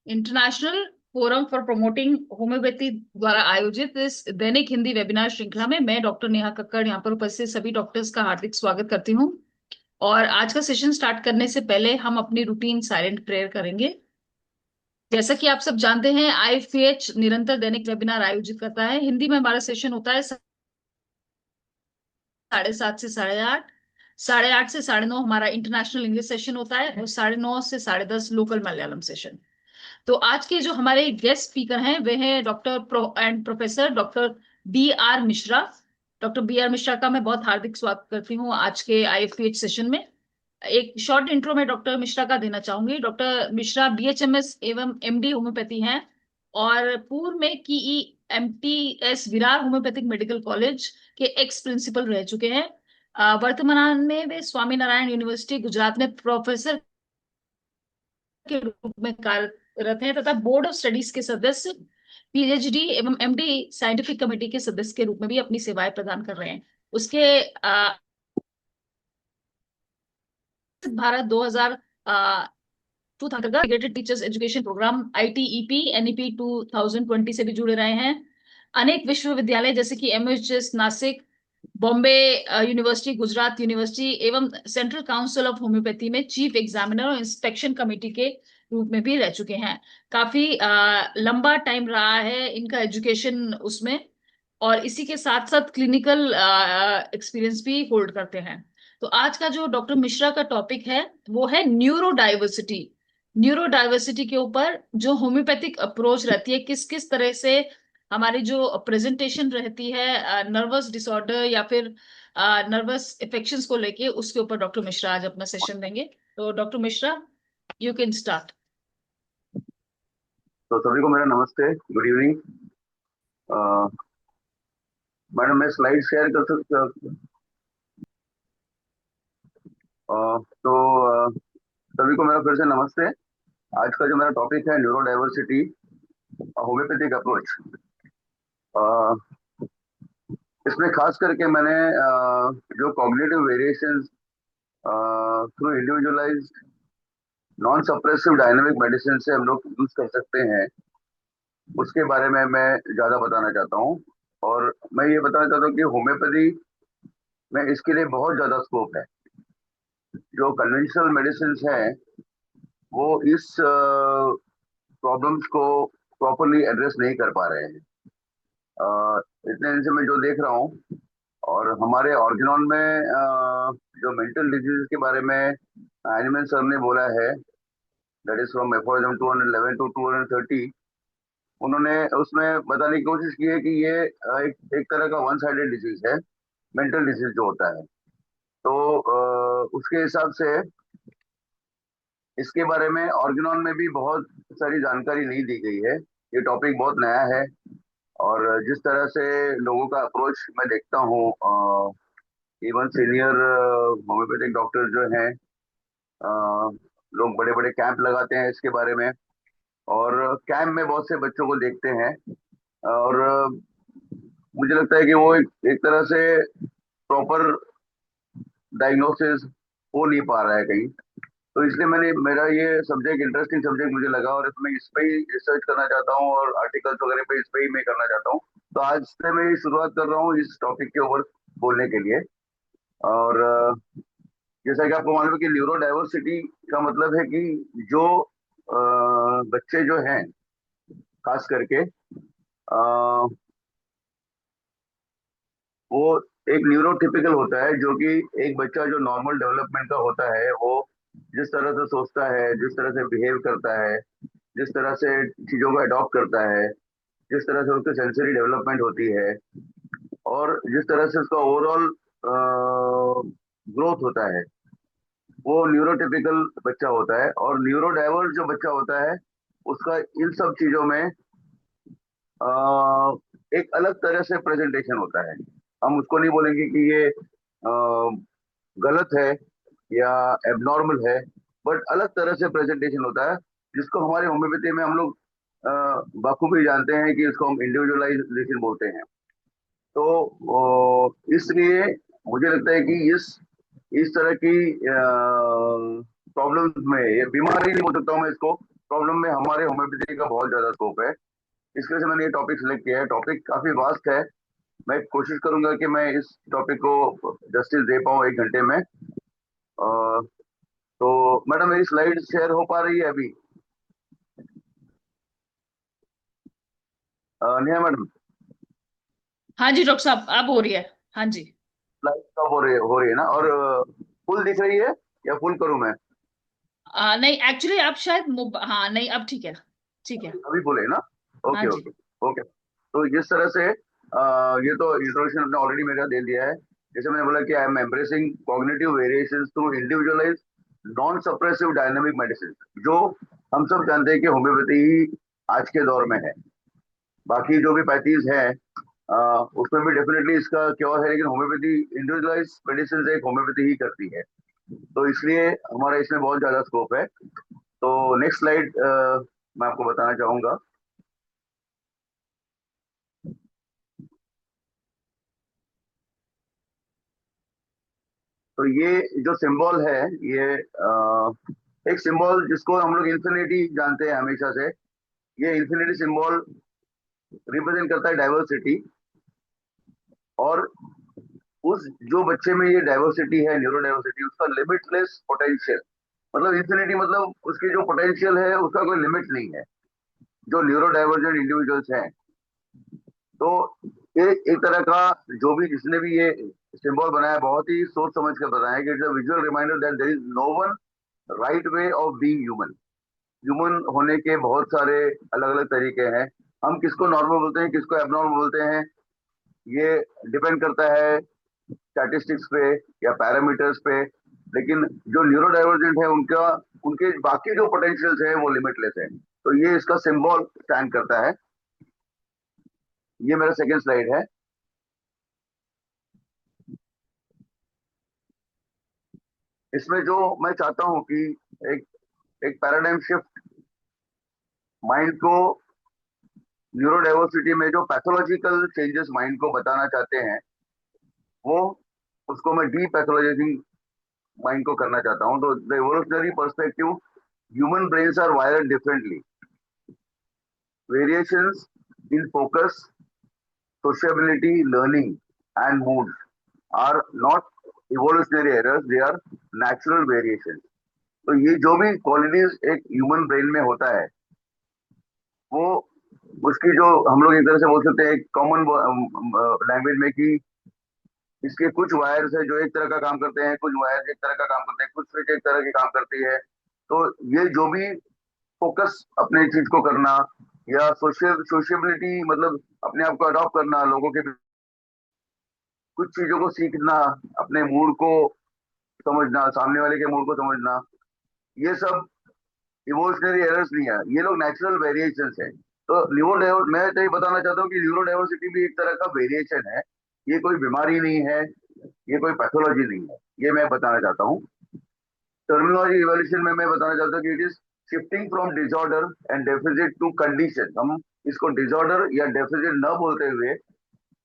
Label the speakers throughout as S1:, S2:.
S1: International forum for promoting homeopathy द्वारा आयोजित इस दैनिक हिंदी वेबिनार श्रृंखला में मैं डॉक्टर नेहा कक्कड़ यहाँ पर उपस्थित सभी डॉक्टर्स का हार्दिक स्वागत करती हूँ। और आज का सेशन स्टार्ट करने से पहले हम अपनी रूटीन साइलेंट प्रेयर करेंगे। जैसा कि आप सब जानते हैं, आईएफपीएच निरंतर दैनिक वेबिनार आयोजित करता है। हिंदी में हमारा सेशन होता है 7:30 से 8:30। 8:30 से 9:30 हमारा इंटरनेशनल इंग्लिश सेशन होता है और 9:30 से 10:30 लोकल मलयालम सेशन। तो आज के जो हमारे गेस्ट स्पीकर हैं वे हैं doctor professor doctor B R Mishra. Doctor B R Mishra का मैं बहुत हार्दिक स्वागत करती हूँ आज के आईएफपीएच सेशन में। एक शॉर्ट इंट्रो में डॉक्टर मिश्रा का देना चाहूंगी। डॉक्टर मिश्रा बीएचएमएस एवं एमडी होम्योपैथी हैं और पूर्व में की MTS Virar homeopathic medical college के एक्स प्रिंसिपल रह चुके हैं। वर्तमान में वे स्वामी नारायण यूनिवर्सिटी गुजरात में प्रोफेसर के रूप में कार्यरत हैं तथा बोर्ड ऑफ स्टडीज के सदस्य, पीएचडी एवं एमडी साइंटिफिक कमेटी के सदस्य के रूप में भी अपनी सेवाएं प्रदान कर रहे हैं। उसके Bharat 2000 integrated teachers education programme ITEP NEP 2020 से भी जुड़े रहे हैं। अनेक विश्वविद्यालय जैसे कि MHS Nashik, Bombay university, Gujarat university एवं सेंट्रल काउंसिल ऑफ होम्योपैथी में चीफ एग्जामिनर और इंस्पेक्शन कमेटी के रूप में भी रह चुके हैं। काफी लंबा टाइम रहा है इनका एजुकेशन उसमें, और इसी के साथ साथ क्लिनिकल एक्सपीरियंस भी होल्ड करते हैं। तो आज का जो डॉक्टर मिश्रा का टॉपिक है वो है न्यूरो डाइवर्सिटी। न्यूरो डाइवर्सिटी के ऊपर जो होम्योपैथिक अप्रोच रहती है, किस किस तरह से हमारी जो प्रेजेंटेशन रहती है नर्वस डिसऑर्डर या फिर नर्वस इफेक्शंस को लेके, उसके ऊपर डॉक्टर मिश्रा आज अपना सेशन देंगे। तो doctor Mishra, you can start.
S2: तो सभी को मेरा नमस्ते, गुड इवनिंग। मैडम, मैं स्लाइड शेयर कर सकता हूँ? तो सभी को मेरा फिर से नमस्ते। आज का जो मेरा टॉपिक है न्यूरो डाइवर्सिटी, होम्योपैथिक अप्रोच। इसमें खास करके मैंने जो cognitive variations through individualised non suppressive dynamic medicine से हम लोग यूज कर सकते हैं, उसके बारे में मैं ज्यादा बताना चाहता हूँ। और मैं ये बताना चाहता हूँ कि होम्योपैथी में इसके लिए बहुत ज्यादा स्कोप है। जो कन्वेंशनल मेडिसिन हैं वो इस प्रॉब्लम्स को प्रॉपरली एड्रेस नहीं कर पा रहे हैं। इतने दिन से मैं जो देख रहा हूँ, और हमारे ऑर्गेनॉन में जो मेंटल डिजीज के बारे में एनिमल सर ने बोला है, that is from aphorism 211 to 230, उन्होंने उसमें बताने की कोशिश की है कि ये एक तरह का वन साइडेड डिजीज है, मेंटल डिजीज जो होता है। तो उसके हिसाब से इसके बारे में ऑर्गेनॉन में भी बहुत सारी जानकारी नहीं दी गई है। ये टॉपिक बहुत नया है, और जिस तरह से लोगों का अप्रोच मैं देखता हूँ, इवन सीनियर होम्योपैथिक डॉक्टर जो हैं, अ, लोग बड़े बड़े कैंप लगाते हैं इसके बारे में, और कैंप में बहुत से बच्चों को देखते हैं। और मुझे लगता है कि वो एक तरह से प्रॉपर डायग्नोसिस हो नहीं पा रहा है कहीं। तो इसलिए मैंने मेरा ये सब्जेक्ट इंटरेस्टिंग सब्जेक्ट मुझे लगा, और इसमें इस पे ही रिसर्च करना चाहता हूँ और आर्टिकल्स वगैरह पे इस पे ही मैं करना चाहता हूँ। तो आज से मैं शुरुआत कर रहा हूँ इस टॉपिक के ऊपर बोलने के लिए। और जैसा कि आपको मालूम है कि न्यूरो डाइवर्सिटी का मतलब है कि जो बच्चे जो हैं, खास करके वो एक न्यूरोटिपिकल होता है, जो कि एक बच्चा जो नॉर्मल डेवलपमेंट का होता है, वो जिस तरह से सोचता है, जिस तरह से बिहेव करता है, जिस तरह से चीजों को अडॉप्ट करता है, जिस तरह से उसकी सेंसरी डेवलपमेंट होती है, और जिस तरह से उसका ओवरऑल ग्रोथ होता है, वो न्यूरोटिपिकल बच्चा होता है। और न्यूरो डाइवर्स जो बच्चा होता है, उसका इन सब चीजों में अ, एक अलग तरह से प्रेजेंटेशन होता है। हम उसको नहीं बोलेंगे कि ये गलत है या एबनॉर्मल है, बट अलग तरह से प्रेजेंटेशन होता है, जिसको हमारे होम्योपैथी में हम लोग बखूबी जानते हैं कि इसको हम इंडिविजुअलाइजेशन बोलते हैं। तो इसलिए मुझे लगता है कि इस तरह की प्रॉब्लम्स में, ये बीमारी नहीं बोल सकता हूँ मैं इसको, प्रॉब्लम में हमारे होम्योपैथी का बहुत ज्यादा स्कोप है। इसके वजह से मैंने ये टॉपिक सिलेक्ट किया है। टॉपिक काफी वास्ट है। मैं कोशिश करूंगा कि मैं इस टॉपिक को जस्टिस दे पाऊँ 1 घंटे में। तो मैडम मेरी स्लाइड शेयर हो पा रही है अभी? नेहा मैडम,
S1: हाँ जी डॉक्टर साहब, अब हो रही है। हाँ जी।
S2: स्लाइड कब हो रही है ना? और फुल दिख रही है या फुल करूं मैं?
S1: नहीं एक्चुअली आप शायद हाँ नहीं, अब ठीक है। ठीक है।
S2: अभी फुल है ना?
S1: हाँ
S2: ओके
S1: जी।
S2: Okay okay. तो जिस तरह से ये तो इंट्रोडक्शन आपने ऑलरेडी मेरा दे दिया है। जैसे मैंने बोला कि I am embracing cognitive variations through individualise non suppressive dynamic medicine, जो हम सब जानते हैं कि होम्योपैथी ही आज के दौर में है। बाकी जो भी पैथीज है उसमें भी डेफिनेटली इसका क्योर है, लेकिन होम्योपैथी इंडिविजुअलाइज मेडिसिन एक होम्योपैथी ही करती है। तो इसलिए हमारा इसमें बहुत ज्यादा स्कोप है। तो नेक्स्ट स्लाइड मैं आपको बताना चाहूंगा। तो ये जो सिंबल है, ये एक सिंबल जिसको हम लोग इन्फिनिटी जानते हैं हमेशा से। ये इन्फिनिटी सिंबल रिप्रेजेंट करता है डाइवर्सिटी। और उस जो बच्चे में ये डाइवर्सिटी है, न्यूरो डाइवर्सिटी, उसका लिमिटलेस पोटेंशियल, मतलब इन्फिनिटी मतलब उसकी जो पोटेंशियल है उसका कोई लिमिट नहीं है। जो न्यूरो डाइवर्जेंट इंडिविजुअल्स हैं, तो एक तरह का, जो भी जिसने भी ये सिंबल बनाया बहुत ही सोच समझ कर बनाया कि it's a visual reminder that there is no one right way of being human. Human होने के बहुत सारे अलग अलग तरीके हैं। हम किसको नॉर्मल बोलते हैं, किसको एबनॉर्मल बोलते हैं, ये डिपेंड करता है स्टैटिस्टिक्स पे या पैरामीटर्स पे। लेकिन जो न्यूरो डाइवर्जेंट है उनका, उनके बाकी जो पोटेंशियल्स है वो लिमिटलेस है। तो ये इसका सिंबल स्टैंड करता है। ये मेरा सेकेंड स्लाइड है। इसमें जो मैं चाहता हूँ कि एक एक पैराडाइम शिफ्ट माइंड को, न्यूरो डाइवर्सिटी में जो पैथोलॉजिकल चेंजेस माइंड को बताना चाहते हैं, वो उसको मैं डी पैथोलॉजिजिंग माइंड को करना चाहता हूँ। तो the evolutionary perspective, human brains are wired differently. Variations in focus, sociability, learning, and mood are not evolutionary errors, they are natural variations. तो ये जो भी क्वालिटीज एक ह्यूमन ब्रेन में होता है, वो उसकी जो हम लोग एक तरह से बोल सकते हैं कॉमन लैंग्वेज में कि इसके कुछ वायर्स है जो एक तरह का काम करते हैं, कुछ वायर्स एक तरह का काम करते हैं, कुछ स्विच एक तरह की काम करती है। तो ये जो भी फोकस अपने चीज को करना, या सोशियबिलिटी मतलब अपने आप को अडॉप्ट करना, लोगों के कुछ चीजों को सीखना, अपने मूड को समझना, सामने वाले के मूड को समझना, ये सब इवोल्यूशनरी एरर्स नहीं है, ये लोग नेचुरल वेरिएशंस है। तो मैं तो ये बताना चाहता हूँ कि न्यूरो डाइवर्सिटी भी एक तरह का वेरिएशन है। ये कोई बीमारी नहीं है, ये कोई पैथोलॉजी नहीं है, ये मैं बताना चाहता हूँ। टर्मिनोलॉजी इवोल्यूशन में मैं बताना चाहता हूँ कि it is shifting from disorder and deficit to condition. हम इसको डिसऑर्डर या डेफिसिट न बोलते हुए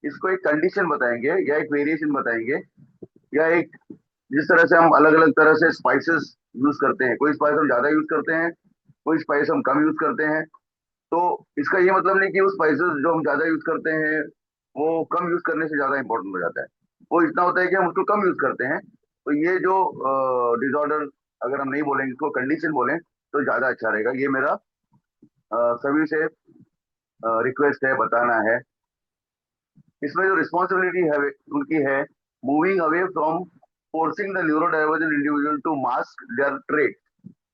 S2: इसको एक कंडीशन बताएंगे या एक वेरिएशन बताएंगे, या एक, जिस तरह से हम अलग अलग तरह से स्पाइसेस यूज करते हैं, कोई स्पाइस हम ज्यादा यूज करते हैं, कोई स्पाइस हम कम यूज करते हैं। तो इसका ये मतलब नहीं कि वो स्पाइसेस जो हम ज्यादा यूज करते हैं वो कम यूज करने से ज्यादा इंपॉर्टेंट हो जाता है। वो इतना होता है कि हम उसको कम यूज करते हैं। तो ये जो डिसऑर्डर, अगर हम नहीं बोलेंगे, इसको कंडीशन बोलें तो ज्यादा अच्छा रहेगा। ये मेरा सभी से रिक्वेस्ट है, बताना है। इसमें जो रिस्पॉन्सिबिलिटी है उनकी है, moving away from forcing the neurodivergent individual to mask their trait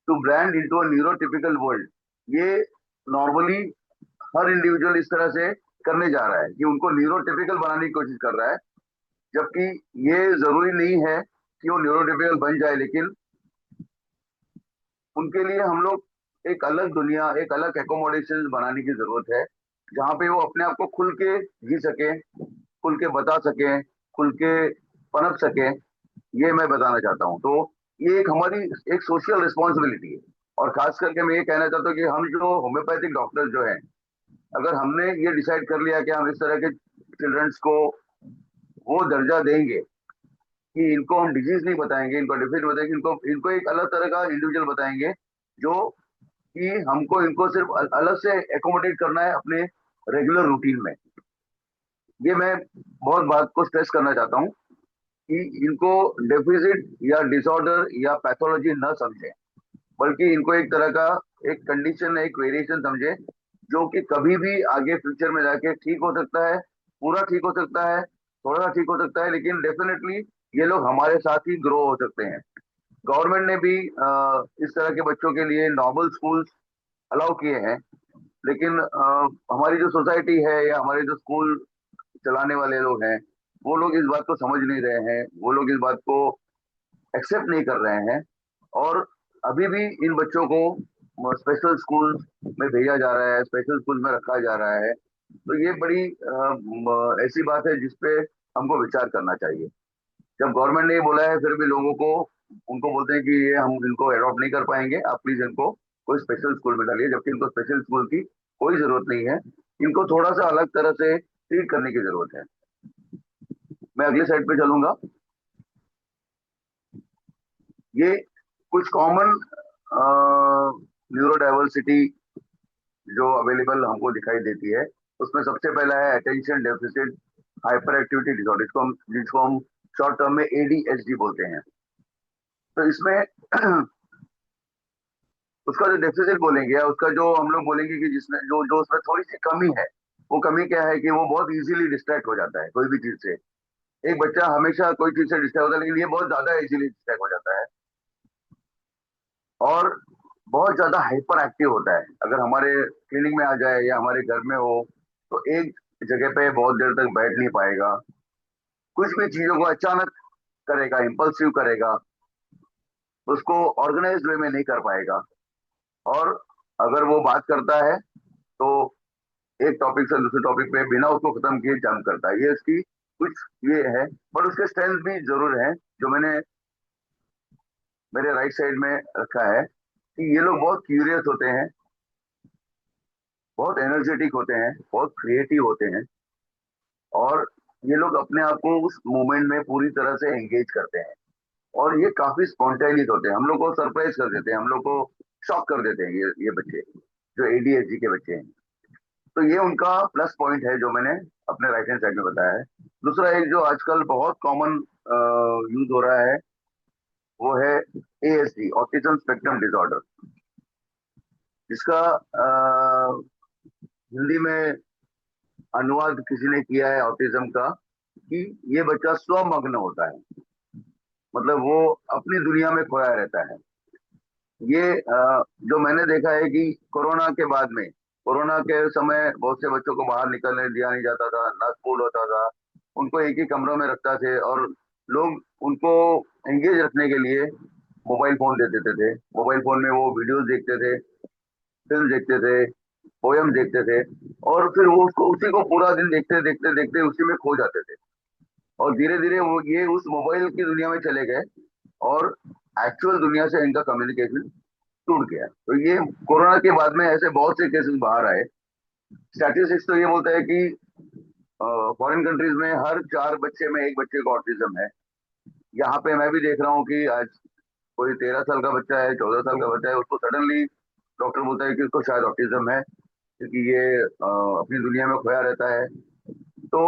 S2: to brand into a neurotypical world. ये नॉर्मली हर इंडिविजुअल इस तरह से करने जा रहा है कि उनको न्यूरोटिपिकल बनाने की कोशिश कर रहा है, जबकि ये जरूरी नहीं है कि वो न्यूरोटिपिकल बन जाए। लेकिन उनके लिए हम लोग एक अलग दुनिया, एक अलग एकोमोडेशन बनाने की जरूरत है, जहाँ पे वो अपने आप को खुल के जी सके, खुल के बता सके, खुल के पनप सके। ये मैं बताना चाहता हूँ। तो ये एक हमारी एक सोशल रिस्पॉन्सिबिलिटी है। और खास करके मैं ये कहना चाहता हूँ कि हम जो होम्योपैथिक डॉक्टर जो हैं, अगर हमने ये डिसाइड कर लिया कि हम इस तरह के चिल्ड्रंस को वो दर्जा देंगे कि इनको हम डिजीज नहीं बताएंगे, इनको डिफिट बताएंगे, इनको इनको एक अलग तरह का इंडिविजुअल बताएंगे जो कि हमको इनको सिर्फ अलग से एकोमोडेट करना है अपने रेगुलर रूटीन में। ये मैं बहुत बात को स्ट्रेस करना चाहता हूँ कि इनको डेफिसिट या डिसऑर्डर या पैथोलॉजी न समझें, बल्कि इनको एक तरह का एक कंडीशन, एक वेरिएशन समझे, जो कि कभी भी आगे फ्यूचर में जाके ठीक हो सकता है, पूरा ठीक हो सकता है, थोड़ा सा ठीक हो सकता है, लेकिन डेफिनेटली ये लोग हमारे साथ ही ग्रो हो सकते हैं। गवर्नमेंट ने भी इस तरह के बच्चों के लिए नॉर्मल स्कूल्स अलाउ किए हैं, लेकिन हमारी जो सोसाइटी है या हमारे जो स्कूल चलाने वाले लोग हैं, वो लोग इस बात को समझ नहीं रहे हैं, वो लोग इस बात को एक्सेप्ट नहीं कर रहे हैं। और अभी भी इन बच्चों को स्पेशल स्कूल में भेजा जा रहा है, स्पेशल स्कूल में रखा जा रहा है। तो ये बड़ी ऐसी बात है जिसपे हमको विचार करना चाहिए। जब गवर्नमेंट ने ये बोला है, फिर भी लोगों को, उनको बोलते हैं कि ये हम इनको अडॉप्ट नहीं कर पाएंगे, आप प्लीज इनको कोई स्पेशल स्कूल में डालिए, जबकि इनको स्पेशल स्कूल की कोई जरूरत नहीं है। इनको थोड़ा सा अलग तरह से ट्रीट करने की जरूरत है। मैं अगले साइड पे चलूंगा। ये कुछ कॉमन न्यूरो डाइवर्सिटी जो अवेलेबल हमको दिखाई देती है, उसमें सबसे पहला है attention deficit hyper activity disorder, जिसको हम शॉर्ट टर्म में एडीएचडी बोलते हैं। तो इसमें उसका जो डेफिसिट बोलेंगे या उसका जो हम लोग बोलेंगे कि जिसमें जो जो उसमें थोड़ी सी कमी है, वो कमी क्या है कि वो बहुत इजीली डिस्ट्रैक्ट हो जाता है कोई भी चीज से। एक बच्चा हमेशा कोई चीज से डिस्ट्रैक्ट होता है, लेकिन ये बहुत ज्यादा इजीली डिस्ट्रैक्ट हो जाता है और बहुत ज्यादा हाइपर एक्टिव होता है। अगर हमारे क्लिनिक में आ जाए या हमारे घर में हो, तो एक जगह पे बहुत देर तक बैठ नहीं पाएगा, कुछ भी चीजों को अचानक करेगा, इम्पल्सिव करेगा, उसको ऑर्गेनाइज्ड वे में नहीं कर पाएगा। और अगर वो बात करता है तो एक टॉपिक से दूसरे टॉपिक पे बिना उसको खत्म किए जंप करता है। ये इसकी कुछ ये है। पर उसके स्ट्रेंथ भी जरूर है, जो मैंने मेरे राइट साइड में रखा है, कि ये लोग बहुत क्यूरियस होते हैं, बहुत एनर्जेटिक होते हैं, बहुत क्रिएटिव होते हैं, और ये लोग अपने आप को उस मूवमेंट में पूरी तरह से एंगेज करते हैं। और ये काफी स्पॉन्टेनियस होते हैं, हम लोग को सरप्राइज कर देते हैं, हम लोग को शॉक कर देते हैं ये बच्चे, जो एडीएचडी के बच्चे हैं। तो ये उनका प्लस पॉइंट है जो मैंने अपने राइट हैंड साइड में बताया है। दूसरा एक जो आजकल बहुत कॉमन यूज हो रहा है, वो है एएसडी, ऑटिज्म स्पेक्ट्रम डिसऑर्डर, जिसका हिंदी में अनुवाद किसी ने किया है ऑटिज्म का, कि ये बच्चा स्वमग्न होता है, मतलब वो अपनी दुनिया में खोया रहता है। ये जो मैंने देखा है कि कोरोना के बाद में, कोरोना के समय बहुत से बच्चों को बाहर निकलने दिया नहीं जाता था, ना स्कूल होता था, उनको एक ही कमरों में रखता थे, और लोग उनको एंगेज रखने के लिए मोबाइल फोन दे देते थे। मोबाइल फोन में वो वीडियोस देखते थे, फिल्म देखते थे, पोयम देखते थे, और फिर वो उसको उसी को पूरा दिन देखते देखते देखते उसी में खो जाते थे। और धीरे धीरे वो ये उस मोबाइल की दुनिया में चले गए, और एक्चुअल दुनिया से इनका कम्युनिकेशन टूट गया। तो ये कोरोना के बाद में ऐसे बहुत से केसेस बाहर आए। स्टैटिस्टिक्स तो ये बोलता है कि फॉरेन कंट्रीज में हर 4 बच्चे में एक बच्चे को ऑटिज्म है। यहाँ पे मैं भी देख रहा हूँ कि आज कोई 13 साल का बच्चा है, 14 साल का बच्चा है, उसको सडनली डॉक्टर बोलता है कि उसको शायद ऑटिज्म है, क्योंकि ये अपनी दुनिया में खोया रहता है। तो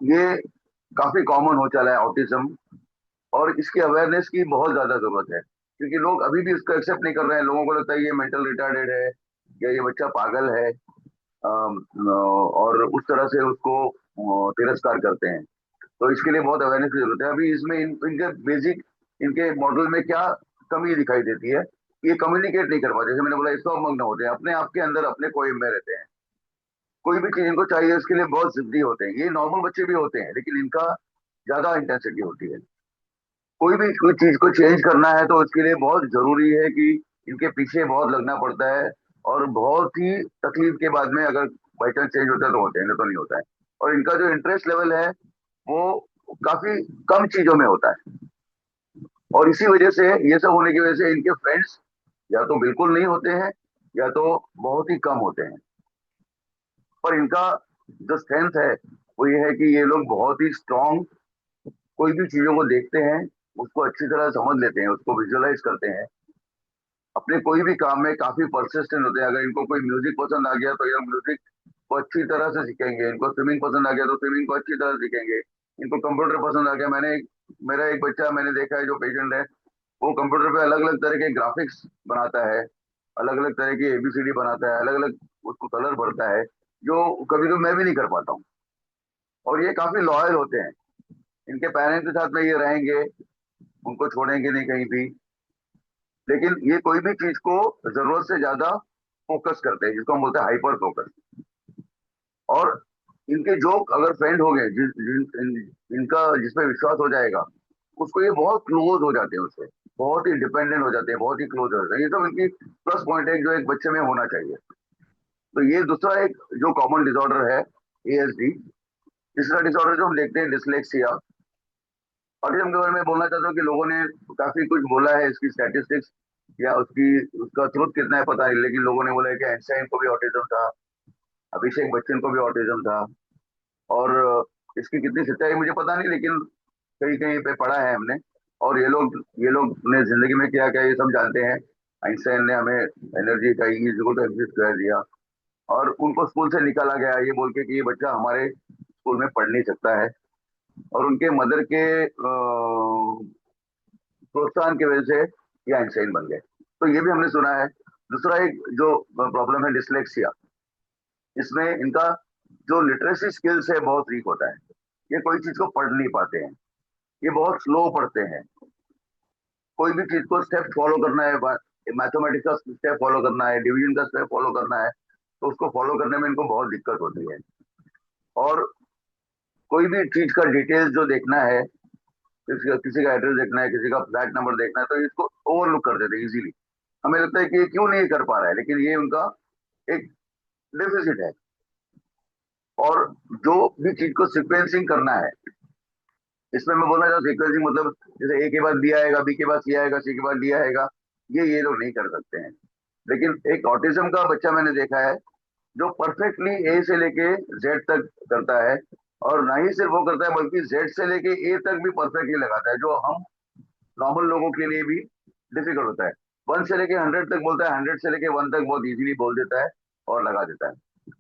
S2: ये काफी कॉमन हो चला है ऑटिज्म, और इसकी अवेयरनेस की बहुत ज्यादा जरूरत है, क्योंकि लोग अभी भी इसको एक्सेप्ट नहीं कर रहे हैं। लोगों को लगता है ये मेंटल रिटार्डेड है या ये बच्चा पागल है, और उस तरह से उसको तिरस्कार करते हैं। तो इसके लिए बहुत अवेयरनेस की जरूरत है। अभी इसमें इनके बेसिक, इनके मॉडल में क्या कमी दिखाई देती है, ये कम्युनिकेट नहीं कर पाते। जैसे मैंने बोला, स्वमग्न होते हैं, अपने आप के अंदर अपने कोई में रहते हैं, कोई भी चीज इनको चाहिए उसके लिए बहुत जिद्दी होते हैं। ये नॉर्मल बच्चे भी होते हैं, लेकिन इनका ज्यादा इंटेंसिटी होती है। कोई भी कोई चीज को चेंज करना है तो उसके लिए बहुत जरूरी है कि इनके पीछे बहुत लगना पड़ता है, और बहुत ही तकलीफ के बाद में अगर बाई चांस चेंज होता है तो होते हैं, नहीं तो नहीं होता है। और इनका जो इंटरेस्ट लेवल है वो काफी कम चीजों में होता है, और इसी वजह से, ये सब होने की वजह से इनके फ्रेंड्स या तो बिल्कुल नहीं होते हैं, या तो बहुत ही कम होते हैं। पर इनका जो स्ट्रेंथ है वो ये है कि ये लोग बहुत ही स्ट्रांग, कोई भी चीजों को देखते हैं, उसको अच्छी तरह समझ लेते हैं, उसको विजुअलाइज करते हैं, अपने कोई भी काम में काफी परसिस्टेंट होते हैं। अगर इनको कोई म्यूजिक पसंद आ गया तो ये म्यूजिक को अच्छी तरह से सीखेंगे, इनको स्विमिंग पसंद आ गया तो स्विमिंग को अच्छी तरह से सीखेंगे, इनको कंप्यूटर पसंद आ गया। मेरा एक बच्चा मैंने देखा है जो पेशेंट है, वो कंप्यूटर पे अलग अलग तरह के ग्राफिक्स बनाता है, अलग अलग तरह की एबीसीडी बनाता है, अलग अलग उसको कलर भरता है, जो कभी कभी मैं भी नहीं कर पाता हूँ। और ये काफी लॉयल होते हैं, इनके पेरेंट्स के साथ में ये रहेंगे, उनको छोड़ेंगे नहीं कहीं भी। लेकिन ये कोई भी चीज को जरूरत से ज्यादा फोकस करते हैं, जिसको हम बोलते हैं हाइपर फोकस। और इनके जो अगर फ्रेंड हो गए इनका जिसपे विश्वास हो जाएगा, उसको ये बहुत क्लोज हो जाते हैं उससे, बहुत ही डिपेंडेंट हो जाते हैं, बहुत ही क्लोज हो जाते हैं। ये सब इनकी प्लस पॉइंट है जो एक बच्चे में होना चाहिए। तो ये दूसरा एक जो कॉमन डिसऑर्डर है, एएसडी। तीसरा डिसऑर्डर जो हम देखते हैं, डिसलेक्सिया। ऑटिज्म के बारे में बोलना चाहता हूँ कि लोगों ने काफी कुछ बोला है, इसकी स्टैटिस्टिक्स या उसकी उसका ट्रुथ कितना है पता नहीं, लेकिन लोगों ने बोला है कि आइंस्टाइन को भी ऑटिज्म था, अभिषेक बच्चन को भी ऑटिज्म था। और इसकी कितनी सच्चाई है मुझे पता नहीं, लेकिन कहीं कहीं पे पढ़ा है हमने। और ये लोग ने जिंदगी में क्या क्या ये सब जानते हैं। आइंस्टाइन ने हमें एनर्जी का E equal to MC square दिया, और उनको स्कूल से निकाला गया ये बोल के कि ये बच्चा हमारे स्कूल में पढ़ नहीं सकता है। और उनके मदर के प्रोत्साहन की वजह से ये आइंस्टाइन बन गए। तो ये भी हमने सुना है। दूसरा एक जो प्रॉब्लम है डिसलेक्सिया, इसमें इनका जो लिटरेसी स्किल्स है बहुत वीक होता है। ये कोई चीज को पढ़ नहीं पाते हैं, ये बहुत स्लो पढ़ते हैं। कोई भी चीज को स्टेप फॉलो करना है, मैथमेटिक्स का स्टेप फॉलो करना है, डिवीजन का स्टेप फॉलो करना है, तो उसको फॉलो करने में इनको बहुत दिक्कत होती है। और कोई भी चीज का डिटेल्स जो देखना है, किसी का एड्रेस देखना है, किसी का फ्लैट नंबर देखना है, तो इसको ओवरलुक कर देते हैं इजीली। हमें लगता है कि ये क्यों नहीं कर पा रहा है, लेकिन ये उनका एक डेफिसिट है। और जो भी चीज को सिक्वेंसिंग करना है, इसमें मैं बोलना चाहता हूँ सीक्वेंसिंग मतलब जैसे ए के बाद बी आएगा, बी के बाद सी आएगा, सी के बाद डी आएगा, ये लोग नहीं कर सकते हैं। लेकिन एक ऑटिज्म का बच्चा मैंने देखा है जो परफेक्टली ए से लेके जेड तक करता है। और ना ही सिर्फ वो करता है बल्कि जेड से लेके ए तक भी परफेक्टली लगाता है, जो हम नॉर्मल लोगों के लिए भी डिफिकल्ट होता है। 1 से लेके 100 तक बोलता है, 100 से लेके 1 तक बहुत इजीली बोल देता है और लगा देता है।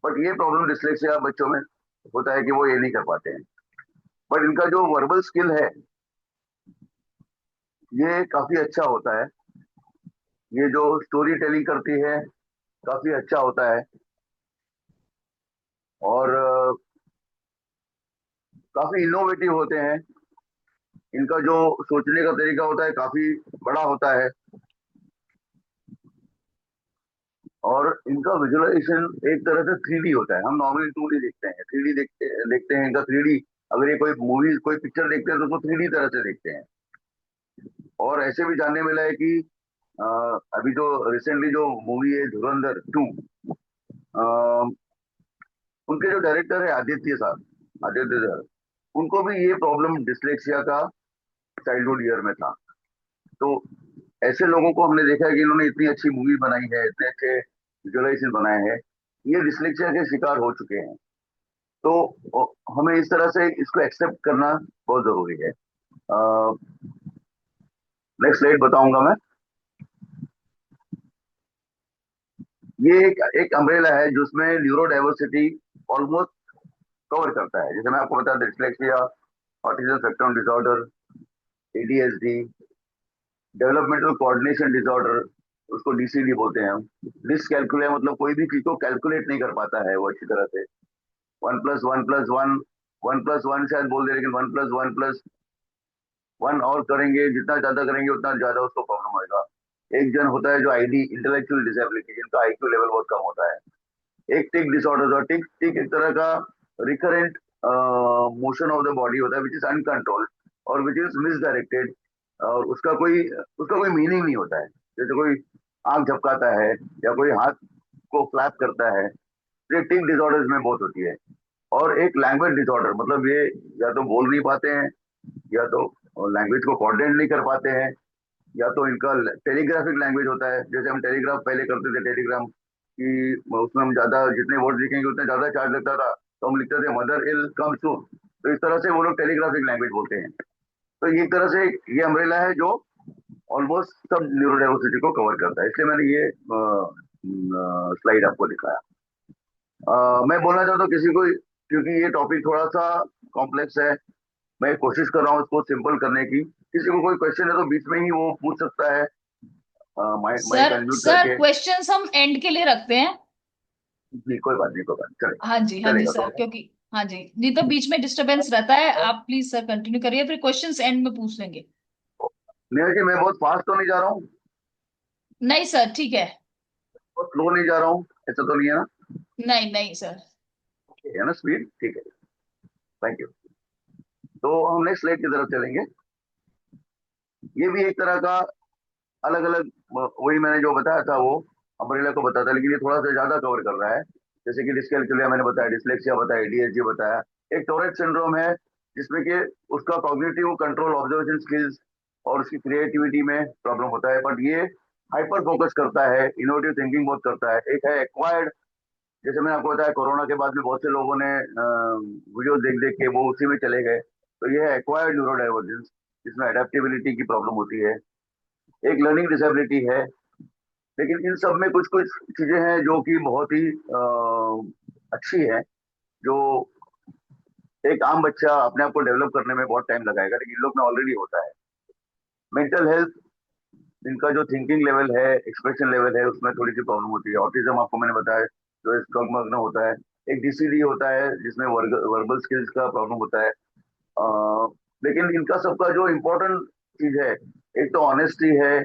S2: बट ये प्रॉब्लम डिसलेक्सिया बच्चों में होता है कि वो ये नहीं कर पाते हैं। बट इनका जो वर्बल स्किल है ये काफी अच्छा होता है। ये जो स्टोरी टेलिंग करती है काफी अच्छा होता है। और काफी इनोवेटिव होते हैं। इनका जो सोचने का तरीका होता है काफी बड़ा होता है। और इनका विजुअलाइजेशन एक तरह से 3D होता है। हम नॉर्मली 2D देखते हैं, 3D देखते हैं। इनका 3D, अगर ये कोई मूवी कोई पिक्चर देखते हैं तो उसको 3D तरह से देखते हैं। और ऐसे भी जानने मिला है कि अ, अभी जो रिसेंटली जो मूवी है धुरंधर 2, उनके जो डायरेक्टर है आदित्य साहब, आदित्य सर, उनको भी ये प्रॉब्लम डिसलेक्सिया का चाइल्डहुड ईयर में था। तो ऐसे लोगों को हमने देखा है कि इन्होंने इतनी अच्छी मूवी बनाई है, इतने अच्छे विजुअलाइजेशन बनाए हैं, ये डिसलेक्सिया के शिकार हो चुके हैं। तो हमें इस तरह से इसको एक्सेप्ट करना बहुत जरूरी है। नेक्स्ट स्लाइड बताऊंगा मैं। ये एक अम्ब्रेला है जिसमें न्यूरो डाइवर्सिटी ऑलमोस्ट कवर करता है। जैसे मैं आपको बता दें, dyslexia, autism spectrum disorder, ADHD, developmental coordination disorder, उसको डीसीडी बोलते हैं हम। डिसकैलकुले मतलब कोई भी चीज को कैलकुलेट नहीं कर पाता है वो अच्छी तरह से। 1+1+1, 1+1 शायद बोल दे, लेकिन 1+1+1 और करेंगे, जितना ज्यादा करेंगे उतना ज्यादा उसको प्रॉब्लम होगा। एक जन होता है जो आईडी, इंटेलेक्चुअल डिसेबिलिटी, जिनका आईक्यू लेवल बहुत कम होता है। एक टिक डिसऑर्डर होता है। टिक टिक एक तरह का recurrent motion of the body होता है विच इज अनकंट्रोल्ड और विच इज मिसडायरेक्टेड। और उसका कोई मीनिंग नहीं होता है। जैसे कोई आंख झपकाता है या कोई हाथ को फ्लैप करता है, ये टिक डिसऑर्डर्स में बहुत होती है। और एक लैंग्वेज डिसऑर्डर मतलब ये या तो बोल नहीं पाते हैं, या तो लैंग्वेज को कोऑर्डिनेट नहीं कर पाते हैं, या तो इनका टेलीग्राफिक लैंग्वेज होता है। जैसे हम टेलीग्राफ पहले करते थे, टेलीग्राम कि उसमें हम ज्यादा जितने वर्ड लिखेंगे उतना ज्यादा चार्ज लगता था, तो हम लिखते थे मदर इल कम सून। तो इस तरह से वो लोग टेलीग्राफिक लैंग्वेज बोलते हैं। तो ये एक तरह से ये अम्ब्रेला है जो ऑलमोस्ट सब न्यूरोडाइवर्सिटी को कवर करता है, इसलिए मैंने ये स्लाइड आपको दिखाया। मैं बोलना चाहता हूँ किसी को, क्योंकि ये टॉपिक थोड़ा सा कॉम्प्लेक्स है, मैं कोशिश कर रहा हूँ इसको सिंपल करने की। किसी को कोई क्वेश्चन है तो बीच में ही वो पूछ सकता है, माइक
S1: सर
S2: अनम्यूट
S1: सर
S2: करके।
S1: क्वेश्चंस हम एंड के लिए रखते हैं।
S2: जी कोई बात नहीं, कोई बात नहीं,
S1: हाँ
S2: चलेगा
S1: जी, हाँ जी
S2: चलेगा
S1: सर,
S2: तो।
S1: क्योंकि हाँ जी, नहीं तो बीच में डिस्टरबेंस रहता है। आप प्लीज सर कंटिन्यू करिए, फिर क्वेश्चंस एंड में पूछ लेंगे।
S2: नहीं जी, मैं बहुत फास्ट तो नहीं जा रहा हूँ,
S1: नहीं सर, ठीक है।
S2: बहुत स्लो नहीं जा रहा हूँ, ऐसा तो नहीं है ना?
S1: नहीं नहीं सर।
S2: है ना स्पीड, ठीक है। Thank you. तो हम नेक्स्ट स्लाइड की तरफ चलेंगे। ये भी एक तरह का अलग अलग, वही मैंने जो बताया था वो अम्ब्रेला को बताता है, लेकिन ये थोड़ा सा ज्यादा कवर कर रहा है। जैसे कि डिस्कैल्कुलिया मैंने बताया, डिसलेक्सिया बताया, एडीएचडी बताया। एक टोरेट सिंड्रोम है जिसमें कि उसका कॉग्निटिव कंट्रोल, ऑब्जर्वेशन स्किल्स और उसकी क्रिएटिविटी में प्रॉब्लम होता है, बट ये हाइपर फोकस करता है, इनोवेटिव थिंकिंग बहुत करता है। एक है एक्वायर्ड, जैसे मैंने आपको बताया कोरोना के बाद में बहुत से लोगों ने वीडियो देख देख के वो उसी में चले गए, तो ये है एक्वायर्ड न्यूरोडाइवर्जेंस, जिसमें अडेप्टेबिलिटी की प्रॉब्लम होती है। एक लर्निंग डिसेबिलिटी है। लेकिन इन सब में कुछ कुछ चीजें हैं जो कि बहुत ही अच्छी है, जो एक आम बच्चा अपने आप को डेवलप करने में बहुत टाइम लगाएगा, लेकिन इन लोग में ऑलरेडी होता है। मेंटल हेल्थ, इनका जो थिंकिंग लेवल है, एक्सप्रेशन लेवल है, उसमें थोड़ी सी प्रॉब्लम होती है। ऑटिज्म आपको मैंने बताया, जो स्टॉकमग्न होता है। एक डीसीडी होता है जिसमें वर्बल स्किल्स का प्रॉब्लम होता है। लेकिन इनका सबका जो इम्पोर्टेंट चीज है, एक तो ऑनेस्टी है।